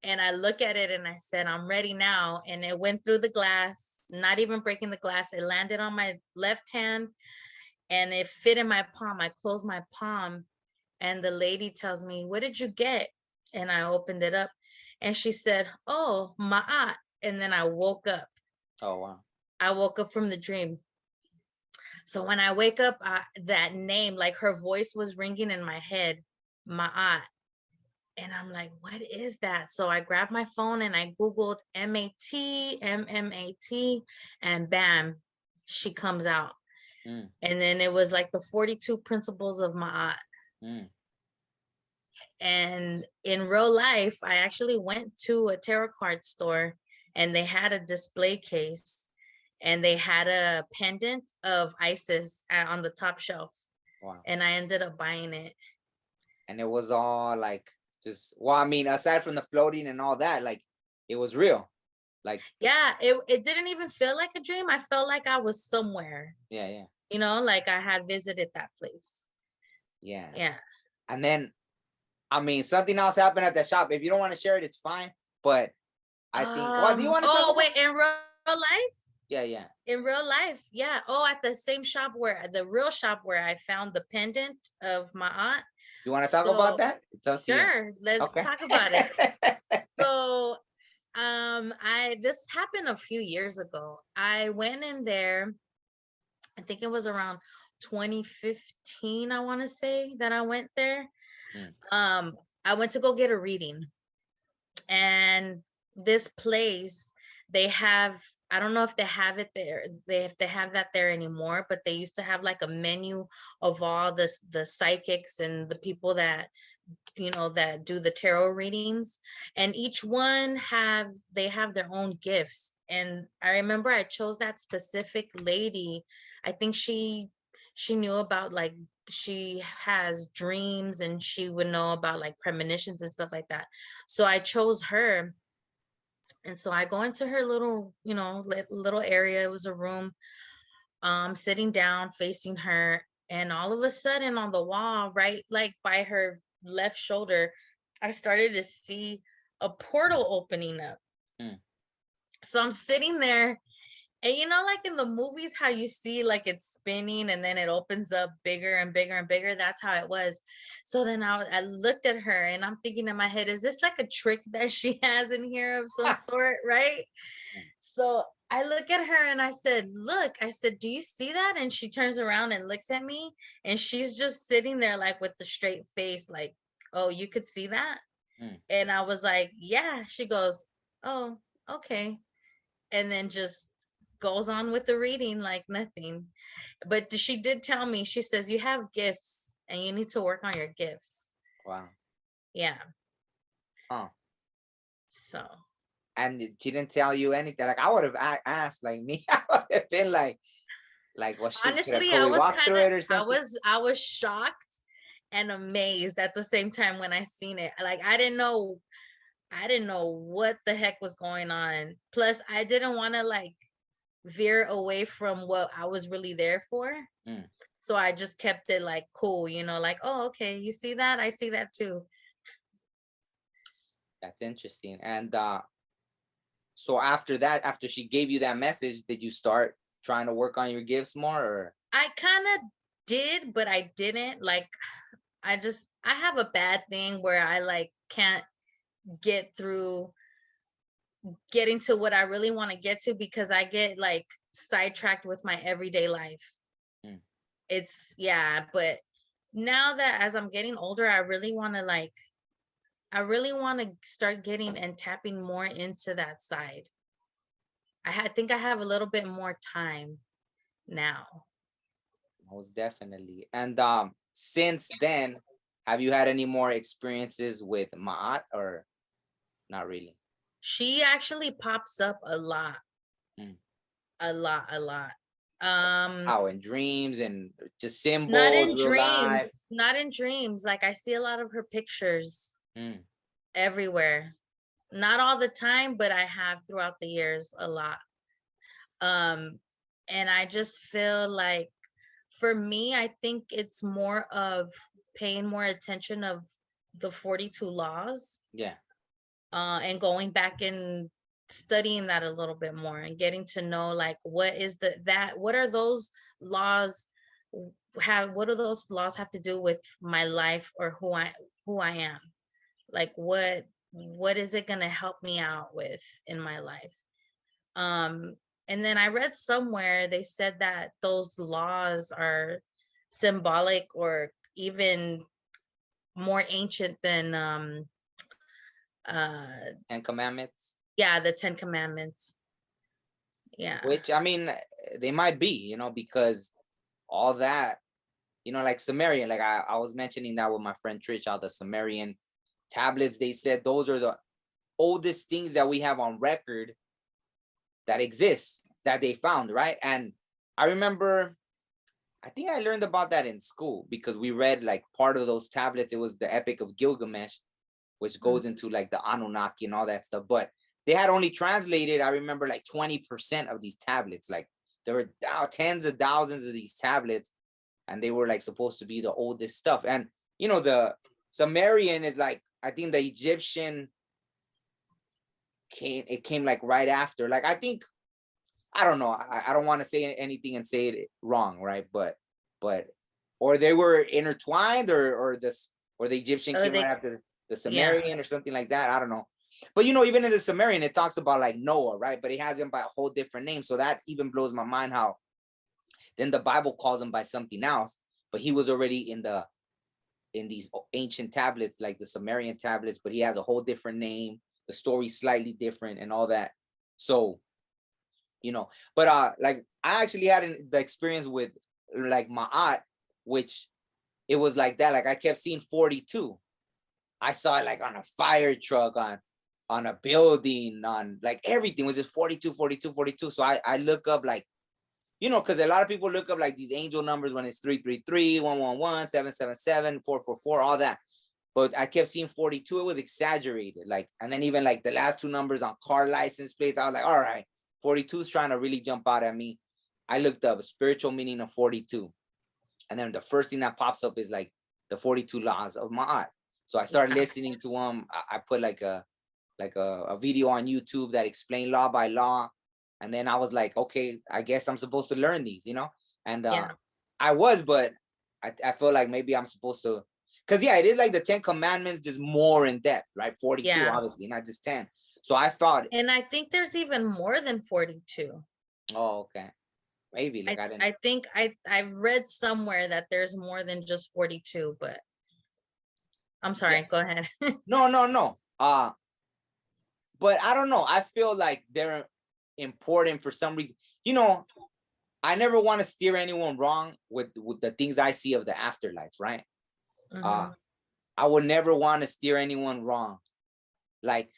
and I look at it, and I said, I'm ready now. And it went through the glass, not even breaking the glass. It landed on my left hand, and it fit in my palm. I closed my palm, and the lady tells me, what did you get? And I opened it up, and she said, oh, ma'at. And then I woke up. Oh, wow. I woke up from the dream. So when I wake up, that name, like her voice was ringing in my head, ma'at. And I'm like, what is that? So I grabbed my phone and I Googled M-A-T, M-M-A-T, and bam, she comes out. And then it was like the 42 principles of Ma'at. And in real life, I actually went to a tarot card store, and they had a display case, and they had a pendant of Isis on the top shelf. Wow. And I ended up buying it. And it was all like aside from the floating and all that, like it was real. Like, yeah, it didn't even feel like a dream. I felt like I was somewhere. Yeah. Like I had visited that place. Yeah. And then, something else happened at that shop. If you don't want to share it, it's fine. But I think, do you want to talk about? Wait, in real life? Yeah. In real life, yeah. Oh, at the same shop the real shop where I found the pendant of my aunt. You want to talk about that? It's up to you. Sure, let's talk about it. So, this happened a few years ago. I went in there, I think it was around 2015, I want to say, that I went there. I went to go get a reading, and this place, they have, I don't know if they have it there, if they have that there anymore, but they used to have like a menu of all the psychics and the people that that do the tarot readings, and each one they have their own gifts. And I remember I chose that specific lady. I think she knew about, like, she has dreams, and she would know about like premonitions and stuff like that. So I chose her. And so I go into her little, little area. It was a room, sitting down facing her. And all of a sudden on the wall, right, like by her left shoulder, I started to see a portal opening up. So I'm sitting there, and like in the movies, how you see like it's spinning and then it opens up bigger and bigger and bigger. That's how it was. So then I looked at her, and I'm thinking in my head, is this like a trick that she has in here of some sort, right? So I look at her and I said, look, I said, do you see that? And she turns around and looks at me, and she's just sitting there like with the straight face, like, oh, you could see that? And I was like, yeah. She goes, oh, okay. And then just goes on with the reading like nothing. But she did tell me, she says, you have gifts and you need to work on your gifts. Wow. Yeah. Oh. So. And she didn't tell you anything. Like, I would have asked, like me, I would have been like, was she? Honestly, I was shocked and amazed at the same time when I seen it. Like, I didn't know what the heck was going on. Plus, I didn't want to like veer away from what I was really there for. So I just kept it like cool, you know, like, oh, okay, you see that? I see that too. That's interesting. And so after that, after she gave you that message, did you start trying to work on your gifts more, or? I kind of did, but I didn't. Like, I have a bad thing where I like can't get through getting to what I really want to get to because I get like sidetracked with my everyday life. Mm. It's yeah, but now that as I'm getting older, I really want to start getting and tapping more into that side. Think I have a little bit more time now. Most definitely. And since then, have you had any more experiences with Ma'at, or not really? She actually pops up a lot, Mm. a lot, a lot. How, in dreams and just Not symbols, in real life? dreams, not in dreams. Like I see a lot of her pictures Mm. everywhere. Not all the time, but I have throughout the years a lot. Um, and I just feel like for me, I think it's more of paying more attention of the 42 laws, Yeah. and going back and studying that a little bit more and getting to know like what are those laws what do those laws have to do with my life or who I am, like what is it going to help me out with in my life. um and then I read somewhere they said that those laws are symbolic or even more ancient than uh Ten Commandments, yeah, the 10 commandments. Yeah. which, I mean, they might be, because all that, like Sumerian, like I was mentioning that with my friend Trish, how the Sumerian tablets, they said those are the oldest things that we have on record that exists that they found, right? And I remember, I think I learned about that in school because we read like part of those tablets. It was the Epic of Gilgamesh, which goes into like the Anunnaki and all that stuff. But they had only translated, I remember, like 20% of these tablets. Like there were tens of thousands of these tablets, and they were like supposed to be the oldest stuff. And the Sumerian is like, I think the Egyptian came like right after. Like I think, I don't know. I don't want to say anything and say it wrong, right? But or they were intertwined, or the Egyptian Or came they right after the yeah. Sumerian or something like that. I don't know. But even in the Sumerian, it talks about like Noah, right? But he has him by a whole different name. So that even blows my mind how then the Bible calls him by something else, but he was already in these ancient tablets, like the Sumerian tablets, but he has a whole different name. The story's slightly different and all that. So but like I actually had the experience with like Ma'at, which it was like that. Like I kept seeing 42. I saw it like on a fire truck, on a building, on like everything was just 42, 42, 42. So I look up like, because a lot of people look up like these angel numbers when it's 333, 111, 777, 444, all that. But I kept seeing 42. It was exaggerated. Like, and then even like the last two numbers on car license plates, I was like, all right, 42 is trying to really jump out at me. I looked up spiritual meaning of 42. And then the first thing that pops up is like the 42 laws of Ma'at. So I started Yeah. listening to them. I put like a video on YouTube that explained law by law. And then I was like, okay, I guess I'm supposed to learn these, And Yeah. I was, but I feel like maybe I'm supposed to, because yeah, it is like the 10 commandments, just more in depth, right? 42, Yeah. obviously, not just 10. So I thought, And I think there's even more than 42. oh, okay, maybe like I didn't. I think I've read somewhere that there's more than just 42, but I'm Yeah, sorry, go ahead. no. But I don't know. I feel like they're important for some reason. I never want to steer anyone wrong with the things I see of the afterlife, right? Mhm. I would never want to steer anyone wrong. Like,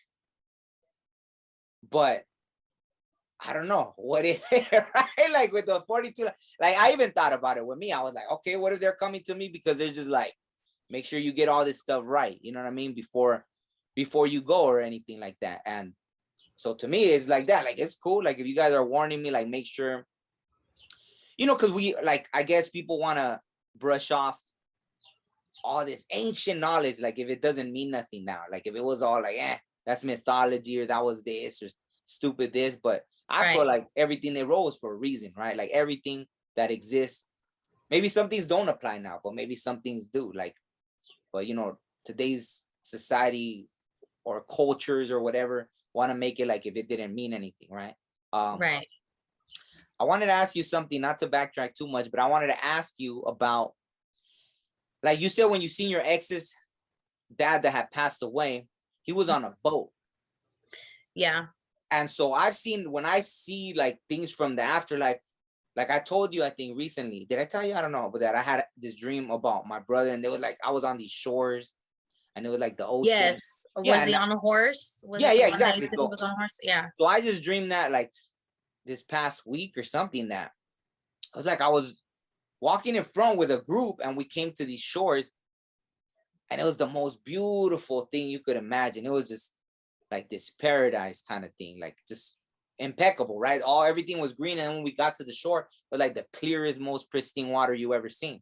but I don't know what it right? Like with the 42, like I even thought about it with me. I was like, okay, what if they're coming to me because they're just like, make sure you get all this stuff right. You know what I mean? Before you go or anything like that. And so to me, it's like that. Like, it's cool. Like if you guys are warning me, like make sure, you know, because we like, I guess people want to brush off all this ancient knowledge, like if it doesn't mean nothing now, like if it was all like, that's mythology, or that was this, or stupid this. But I feel like everything they wrote was for a reason, right? Like everything that exists, maybe some things don't apply now, but maybe some things do. Like, but you know, today's society or cultures or whatever want to make it like if it didn't mean anything, right? Right. I wanted to ask you something, not to backtrack too much, but I wanted to ask you about, like you said, when you seen your ex's dad that had passed away, he was on a boat. Yeah. And so I've seen, when I see like things from the afterlife, like I told you, I think recently, did I tell you? I don't know, but that I had this dream about my brother, and they was like, I was on these shores, and it was like the ocean. Yes. Yeah, Was he on a horse? Was yeah, it the yeah, one that you exactly. said he was on a horse? Yeah. So I just dreamed that like this past week or something, that I was like, I was walking in front with a group, and we came to these shores, and it was the most beautiful thing you could imagine. It was just like this paradise kind of thing, like just impeccable, right? Everything was green, and when we got to the shore, it was like the clearest, most pristine water you ever seen.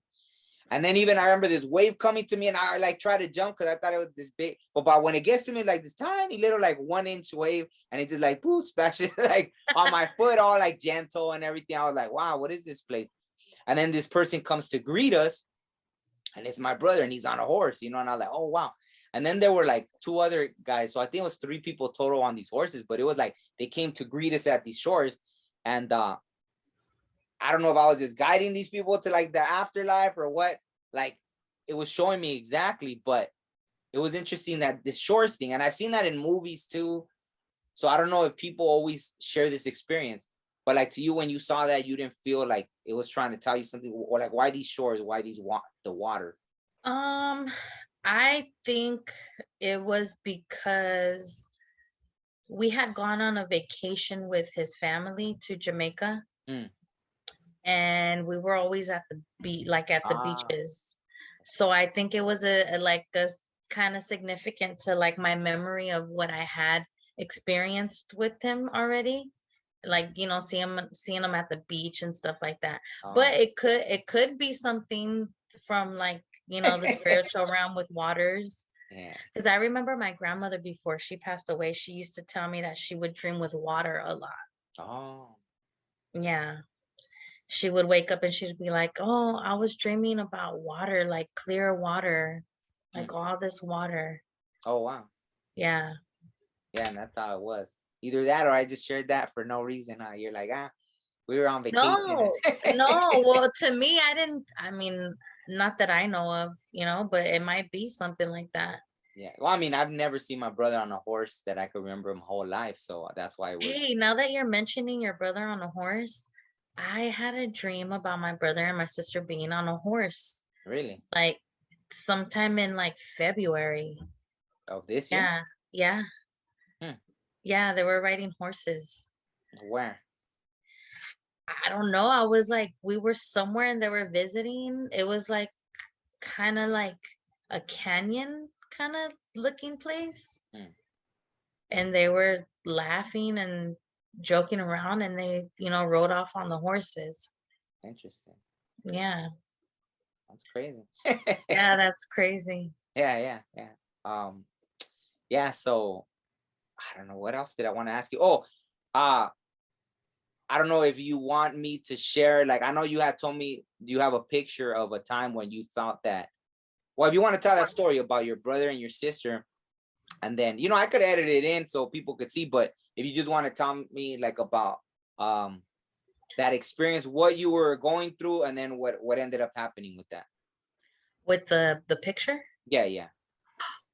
And then even I remember this wave coming to me, and I like tried to jump because I thought it was this big. But when it gets to me, like this tiny little like 1-inch wave, and it just like poof, splashes like on my foot, all like gentle and everything. I was like, wow, what is this place? And then this person comes to greet us, and it's my brother, and he's on a horse, you know. And I was like, oh wow. And then there were like 2 other guys, so I think it was 3 people total on these horses. But it was like they came to greet us at these shores, and I don't know if I was just guiding these people to like the afterlife or what. Like it was showing me exactly, but it was interesting that this shores thing, and I've seen that in movies too. So I don't know if people always share this experience, but like to you, when you saw that, you didn't feel like it was trying to tell you something, or like why these shores, why the water? I think it was because we had gone on a vacation with his family to Jamaica. Mm. And we were always at the like at the beaches. So I think it was a like a kind of significant to like my memory of what I had experienced with him already. Like, you know, seeing him at the beach and stuff like that. But it could be something from like, you know, the spiritual realm with waters. Yeah. Because I remember my grandmother, before she passed away, she used to tell me that she would dream with water a lot. Oh. Yeah. She would wake up and she'd be like, oh, I was dreaming about water, like clear water, like all this water. Oh, wow. Yeah. Yeah, and that's how it was. Either that or I just shared that for no reason. You're like, we were on vacation. No. Well, to me, I mean, not that I know of, you know, but it might be something like that. Yeah. Well, I mean, I've never seen my brother on a horse that I could remember my whole life. So that's why it was. Hey, now that you're mentioning your brother on a horse, I had a dream about my brother and my sister being on a horse. Really? Like sometime in like February. Of this year? Yeah. Yeah. Yeah, they were riding horses. Where? I don't know. I was like, we were somewhere and they were visiting. It was like kind of like a canyon kind of looking place. And they were laughing and joking around, and they, you know, rode off on the horses. Interesting. Yeah. That's crazy. Yeah, that's crazy. Yeah. Yeah, so I don't know, what else did I want to ask you? Oh, I don't know if you want me to share, like, I know you had told me you have a picture of a time when you felt that, well, if you want to tell that story about your brother and your sister, and then, you know, I could edit it in so people could see, but if you just want to tell me like about that experience, what you were going through, and then what ended up happening with that. With the picture? Yeah.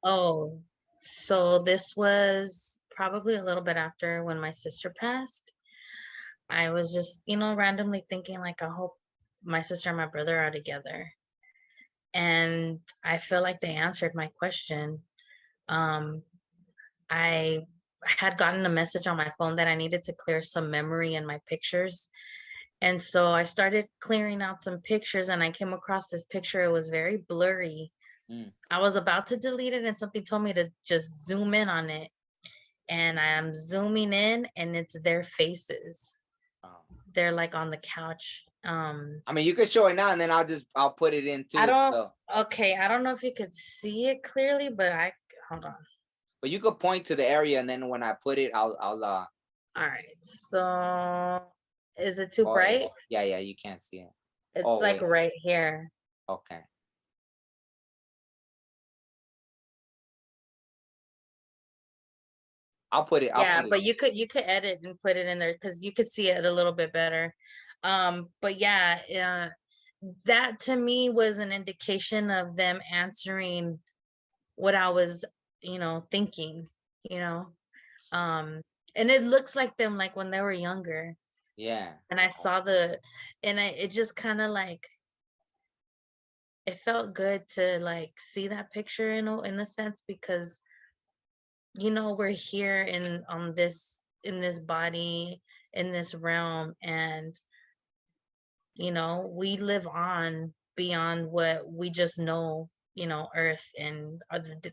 Oh, so this was probably a little bit after when my sister passed. I was just, you know, randomly thinking like, I hope my sister and my brother are together. And I feel like they answered my question. I had gotten a message on my phone that I needed to clear some memory in my pictures. And so I started clearing out some pictures, and I came across this picture. It was very blurry. I was about to delete it, and something told me to just zoom in on it. And I'm zooming in, and it's their faces. They're like on the couch, I mean, you could show it now, and then I'll put it in too. So. Okay, I don't know if you could see it clearly, but hold on. But you could point to the area, and then when I put it, I'll All right, so is it too bright? Yeah, you can't see it. It's like wait. Right here. Okay. I'll put it. But you could edit and put it in there because you could see it a little bit better. But yeah, that to me was an indication of them answering what I was, thinking, and it looks like them like when they were younger. Yeah. And I saw it just kind of like, it felt good to like see that picture in a sense, because we're here in this body, in this realm, and we live on beyond what we just know, earth and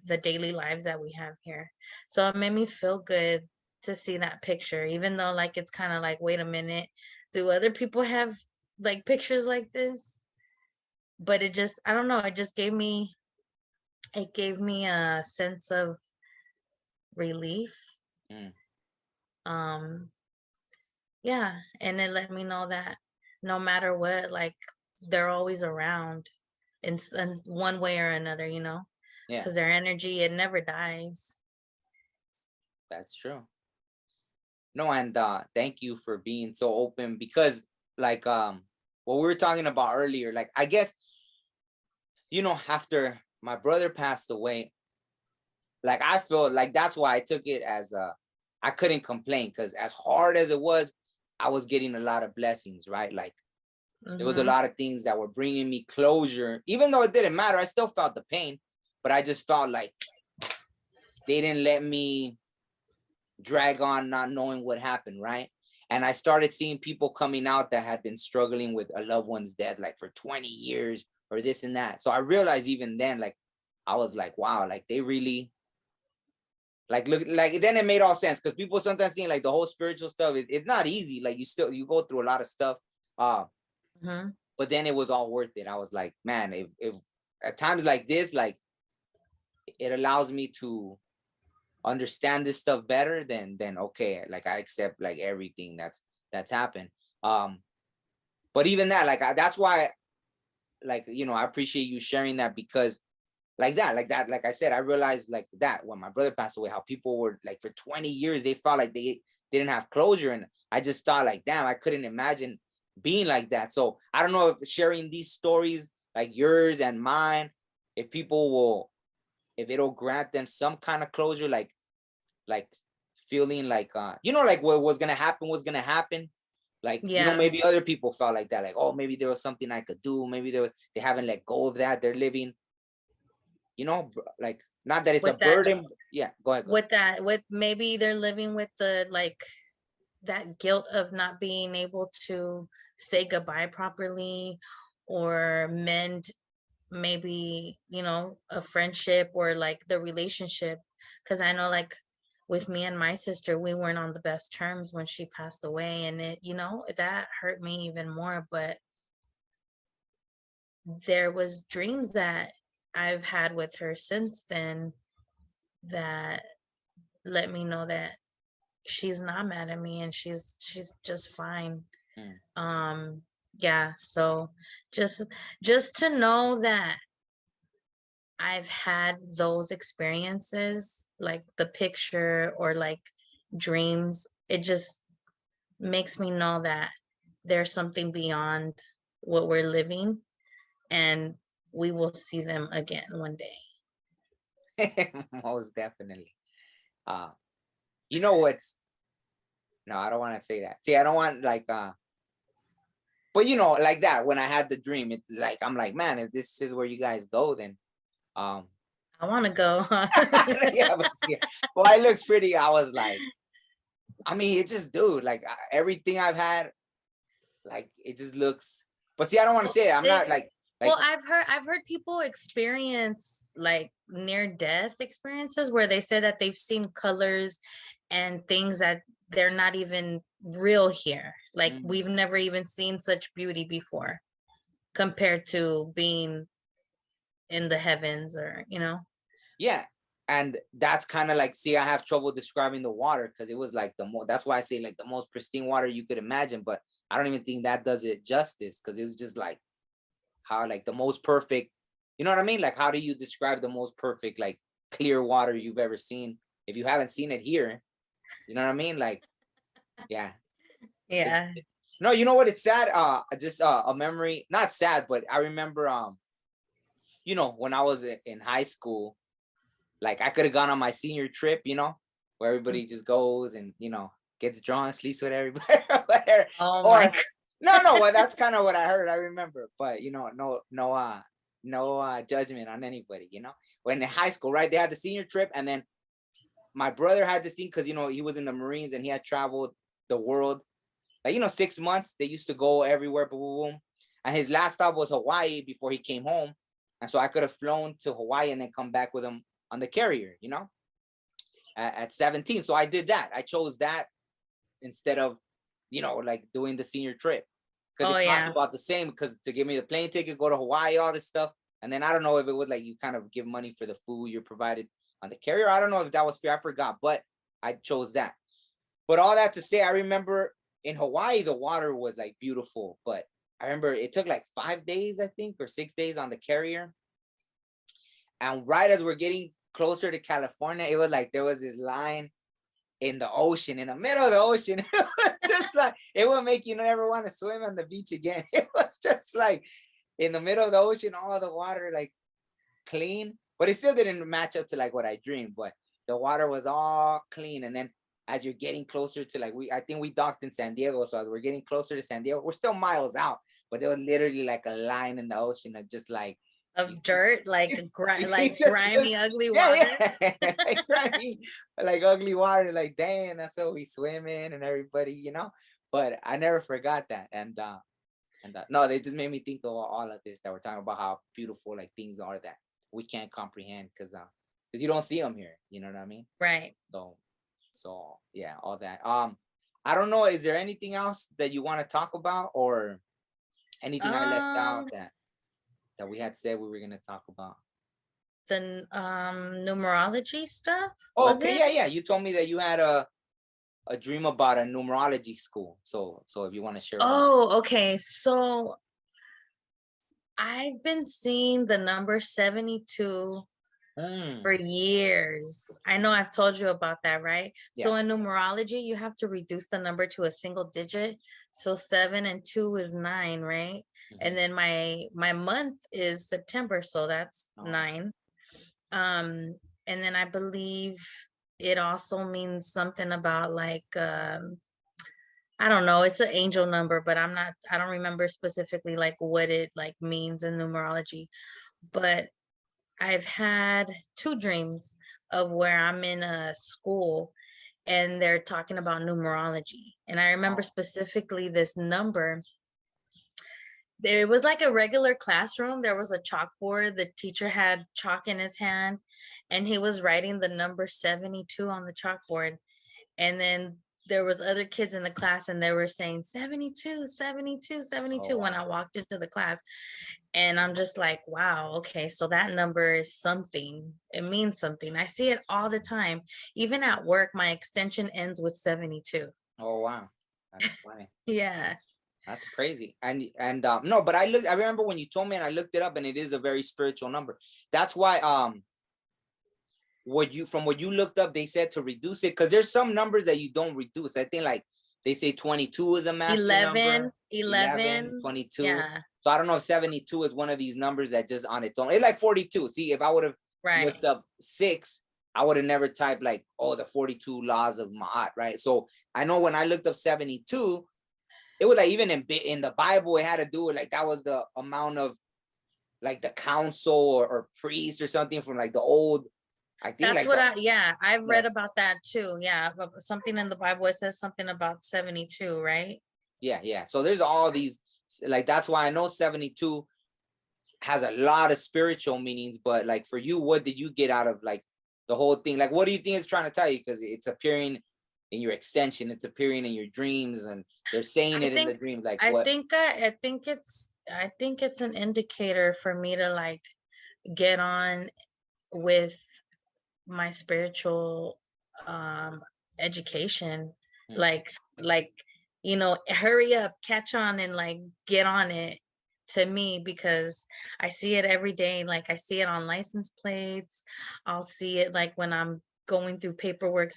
the daily lives that we have here. So it made me feel good to see that picture, even though like it's kind of like, wait a minute, do other people have like pictures like this? But it just, I don't know, it gave me a sense of relief. Yeah, and it let me know that no matter what, like they're always around in one way or another, because their energy, it never dies. That's true. No, and thank you for being so open, because like what we were talking about earlier, like I guess after my brother passed away, like I feel like that's why I took it as I couldn't complain, because as hard as it was, I was getting a lot of blessings, right? Like there was a lot of things that were bringing me closure, even though it didn't matter. I still felt the pain, but I just felt like they didn't let me drag on not knowing what happened, right? And I started seeing people coming out that had been struggling with a loved one's death like for 20 years or this and that. So I realized even then, like I was like, wow, like they really like look, like then it made all sense, because people sometimes think like the whole spiritual stuff it's not easy. Like you go through a lot of stuff. But then it was all worth it. I was like, man, if at times like this, like it allows me to understand this stuff better, then okay, like I accept like everything that's happened. But even that, like that's why, like I appreciate you sharing that, because like I said, I realized like that when my brother passed away, how people were like for 20 years they felt like they didn't have closure, and I just thought like, damn, I couldn't imagine being like that. So I don't know if sharing these stories like yours and mine, if it'll grant them some kind of closure, like feeling like like what was gonna happen, like maybe other people felt like that, like, oh, maybe there was something I could do, maybe they haven't let go of that, they're living, like, not that it's with a burden. Yeah, go ahead. With maybe they're living with the like that guilt of not being able to say goodbye properly or mend maybe a friendship or like the relationship, because I know like with me and my sister, we weren't on the best terms when she passed away, and it that hurt me even more. But there was dreams that I've had with her since then that let me know that she's not mad at me and she's just fine. Yeah, so just to know that I've had those experiences, like the picture or like dreams, it just makes me know that there's something beyond what we're living, and we will see them again one day. Most definitely. You know what's, no, I don't want to say that. See, I don't want like but like that, when I had the dream, it's like I'm like, man, if this is where you guys go, then I want to go. Yeah, but see, well, it looks pretty. I was like, I mean, it just, dude, like everything I've had, like it just looks. But see, I don't want to say it. I'm not like. Well, I've heard people experience like near death experiences where they say that they've seen colors and things that they're not even real here. Like Mm. we've never even seen such beauty before compared to being in the heavens, or Yeah. And that's kind of like, see, I have trouble describing the water because it was like that's why I say like the most pristine water you could imagine, but I don't even think that does it justice, because it's just like how like the most perfect, you know what I mean? Like, how do you describe the most perfect, like clear water you've ever seen if you haven't seen it here? You know what I mean? Like, yeah. yeah. No, you know what? It's sad. Just a memory, not sad, but I remember, when I was in high school, like I could have gone on my senior trip, where everybody just goes and, gets drunk, sleeps with everybody, whatever. Oh my Or God. no, well, that's kind of what I heard. I remember, but no judgment on anybody, when in high school, right? They had the senior trip, and then my brother had this thing because, he was in the Marines and he had traveled the world. Like, 6 months, they used to go everywhere, boom, boom, boom. And his last stop was Hawaii before he came home. And so I could have flown to Hawaii and then come back with him on the carrier, at 17. So I did that. I chose that instead of, like doing the senior trip, because Oh it cost yeah. about the same, because to give me the plane ticket, go to Hawaii, all this stuff. And then I don't know if it would like you kind of give money for the food you're provided on the carrier. I don't know if that was fair. I forgot, but I chose that. But all that to say, I remember in Hawaii, the water was like beautiful, but I remember it took like 5 days, I think, or 6 days on the carrier. And right as we're getting closer to California, it was like there was this line in the ocean, in the middle of the ocean. It was just like, it would make you never want to swim on the beach again. It was just like in the middle of the ocean, all the water like clean, but it still didn't match up to like what I dreamed. But the water was all clean. And then as you're getting closer to like, I think we docked in San Diego. So as we're getting closer to San Diego, we're still miles out, but there was literally like a line in the ocean of just like, Of dirt, like like just grimy, ugly yeah, water. yeah. Like grimy, like ugly water. Like, damn, that's how we swim in and everybody, But I never forgot that. And no, they just made me think of all of this that we're talking about, how beautiful like things are that we can't comprehend because you don't see them here. You know what I mean? Right. So yeah, all that. I don't know. Is there anything else that you want to talk about, or anything I left out that we had said we were gonna talk about? The numerology stuff, Oh, was okay, it? yeah. You told me that you had a dream about a numerology school. So if you want to share with us. Oh, okay. So I've been seeing the number 72 for years. I know I've told you about that, right? Yeah. So in numerology, you have to reduce the number to a single digit. So 7 and 2 is 9, right? And then my month is September, so that's 9. And then I believe it also means something about like I don't know, it's an angel number, but I don't remember specifically like what it like means in numerology. But I've had 2 dreams of where I'm in a school and they're talking about numerology. And I remember specifically this number. There was like a regular classroom. There was a chalkboard. The teacher had chalk in his hand and he was writing the number 72 on the chalkboard. And then there was other kids in the class and they were saying 72, 72, 72 when I walked into the class. And I'm just like, wow, okay, so that number is something. It means something. I see it all the time. Even at work, my extension ends with 72. Oh, wow. That's funny. Yeah. That's crazy. And no, but I remember when you told me, and I looked it up, and it is a very spiritual number. That's why what you looked up, they said to reduce it, because there's some numbers that you don't reduce. I think like they say 22 is a master 11, number. 11. 22. Yeah. So I don't know if 72 is one of these numbers that just on its own. It's like 42. See, if I would have looked up 6, I would have never typed like, oh, the 42 laws of Ma'at, right? So I know when I looked up 72, it was like even in the Bible, it had to do with like that was the amount of like the council or priest or something from like the old. I think That's like I've read about that too. Yeah, but something in the Bible, it says something about 72, right? Yeah. So there's all these, like, that's why I know 72 has a lot of spiritual meanings. But like for you, what did you get out of like the whole thing? Like, what do you think it's trying to tell you? Because it's appearing in your extension. It's appearing in your dreams, and they're saying it in the dream. Like what? I think it's an indicator for me to like get on with my spiritual education. Like hurry up, catch on, and like get on it, to me, because I see it every day. Like I see it on license plates. I'll see it like when I'm going through paperwork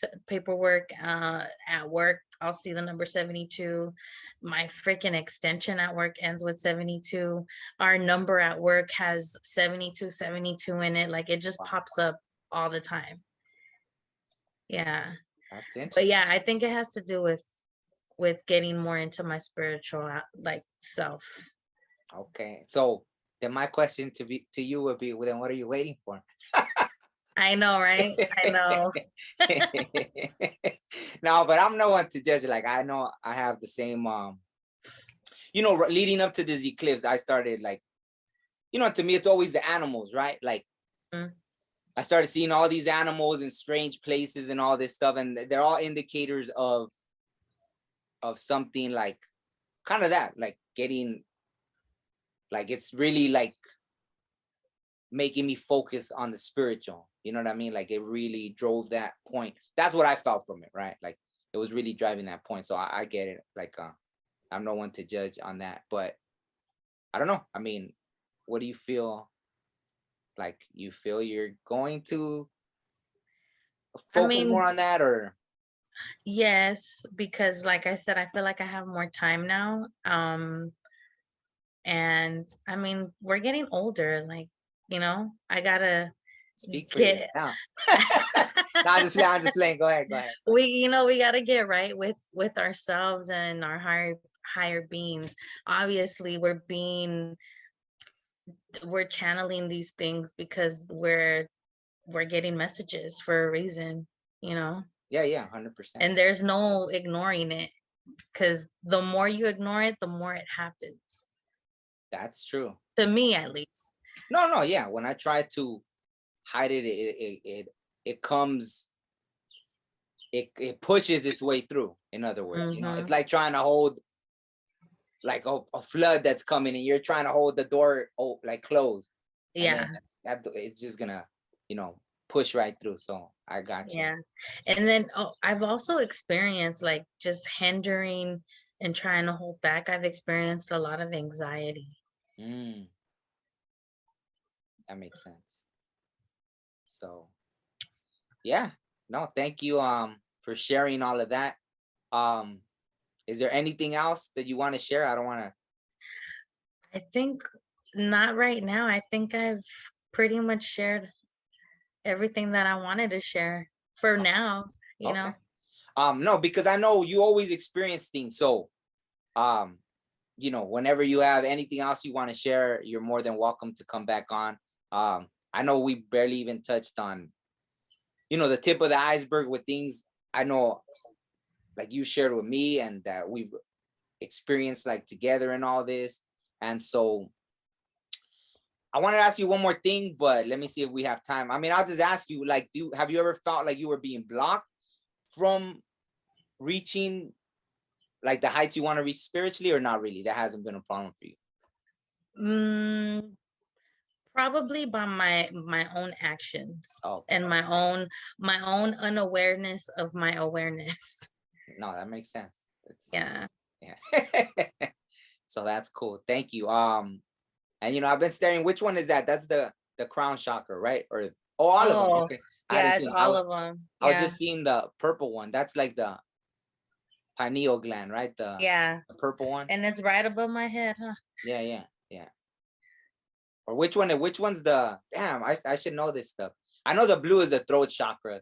at work. I'll see the number 72. My freaking extension at work ends with 72. Our number at work has 72 in it. Like it just pops up all the time. Yeah. That's interesting. But yeah, I think it has to do with getting more into my spiritual like self. Okay, so then my question to you would be, well, then what are you waiting for? I know, right? I know. No, but I'm no one to judge. Like I know I have the same leading up to this eclipse, I started like, to me it's always the animals, right? Like I started seeing all these animals in strange places and all this stuff, and they're all indicators of something like kind of that, like getting, like it's really like making me focus on the spiritual. You know what I mean? Like it really drove that point. That's what I felt from it, right? Like it was really driving that point. So I get it. Like I'm no one to judge on that, but I don't know. I mean, what do you feel? Like you feel you're going to focus more on that, or? Yes, because like I said, I feel like I have more time now. And I mean, we're getting older. Like, I gotta speak for yourself. No, I'm just playing. Go ahead. We gotta get right with ourselves and our higher beings. Obviously, we're channeling these things because we're getting messages for a reason, Yeah, 100%. And there's no ignoring it, because the more you ignore it, the more it happens. That's true. To me, at least. No, yeah. When I try to hide it, it comes, it pushes its way through. In other words, it's like trying to hold like a flood that's coming, and you're trying to hold the door like closed. Yeah. And that it's just gonna, push right through. So I got you. Yeah. And then I've also experienced like just hindering and trying to hold back. I've experienced a lot of anxiety. That makes sense. So yeah, no, thank you for sharing all of that. Is there anything else that you want to share? I think not right now. I think I've pretty much shared everything that I wanted to share for now, know. No, because I know you always experience things. So whenever you have anything else you want to share, you're more than welcome to come back on. I know we barely even touched on, the tip of the iceberg with things I know, like you shared with me, and that we've experienced like together and all this. And so I wanted to ask you one more thing, but let me see if we have time. I mean, I'll just ask you, like, have you ever felt like you were being blocked from reaching like the heights you want to reach spiritually, or not really? That hasn't been a problem for you? Probably by my own actions. And my own unawareness of my awareness. No, that makes sense. Yeah. So that's cool. Thank you. And I've been staring. Which one is that? That's the crown chakra, right? Or all of them. Okay. Yeah, it's all of them. I was just seeing the purple one. That's like the pineal gland, right? The purple one. And it's right above my head, huh? Yeah. Or which one's the, damn, I should know this stuff. I know the blue is the throat chakra.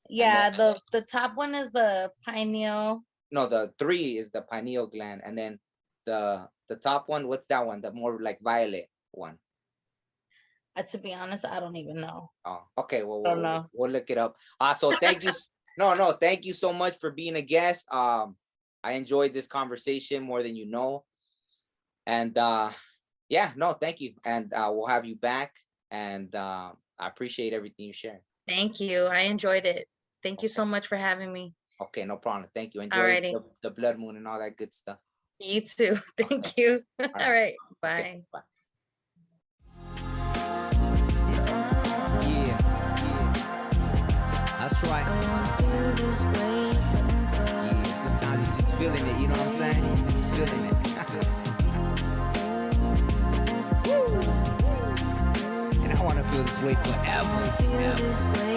Yeah, the top one is the pineal. No, the 3 is the pineal gland, and then the top one, what's that one? The more like violet one. To be honest, I don't even know. Oh, okay. Well, we'll look it up. So thank you. No, thank you so much for being a guest. I enjoyed this conversation more than you know. And yeah, no, thank you. And we'll have you back. And I appreciate everything you shared. Thank you. I enjoyed it. Thank you so much for having me. Okay, no problem. Thank you. Enjoy Alrighty. the blood moon and all that good stuff. You too. Thank you. All right. Bye. Okay, bye. Yeah, that's right. Yeah, sometimes you just feeling it, you know what I'm saying? You just feeling it. And I wanna feel this way forever.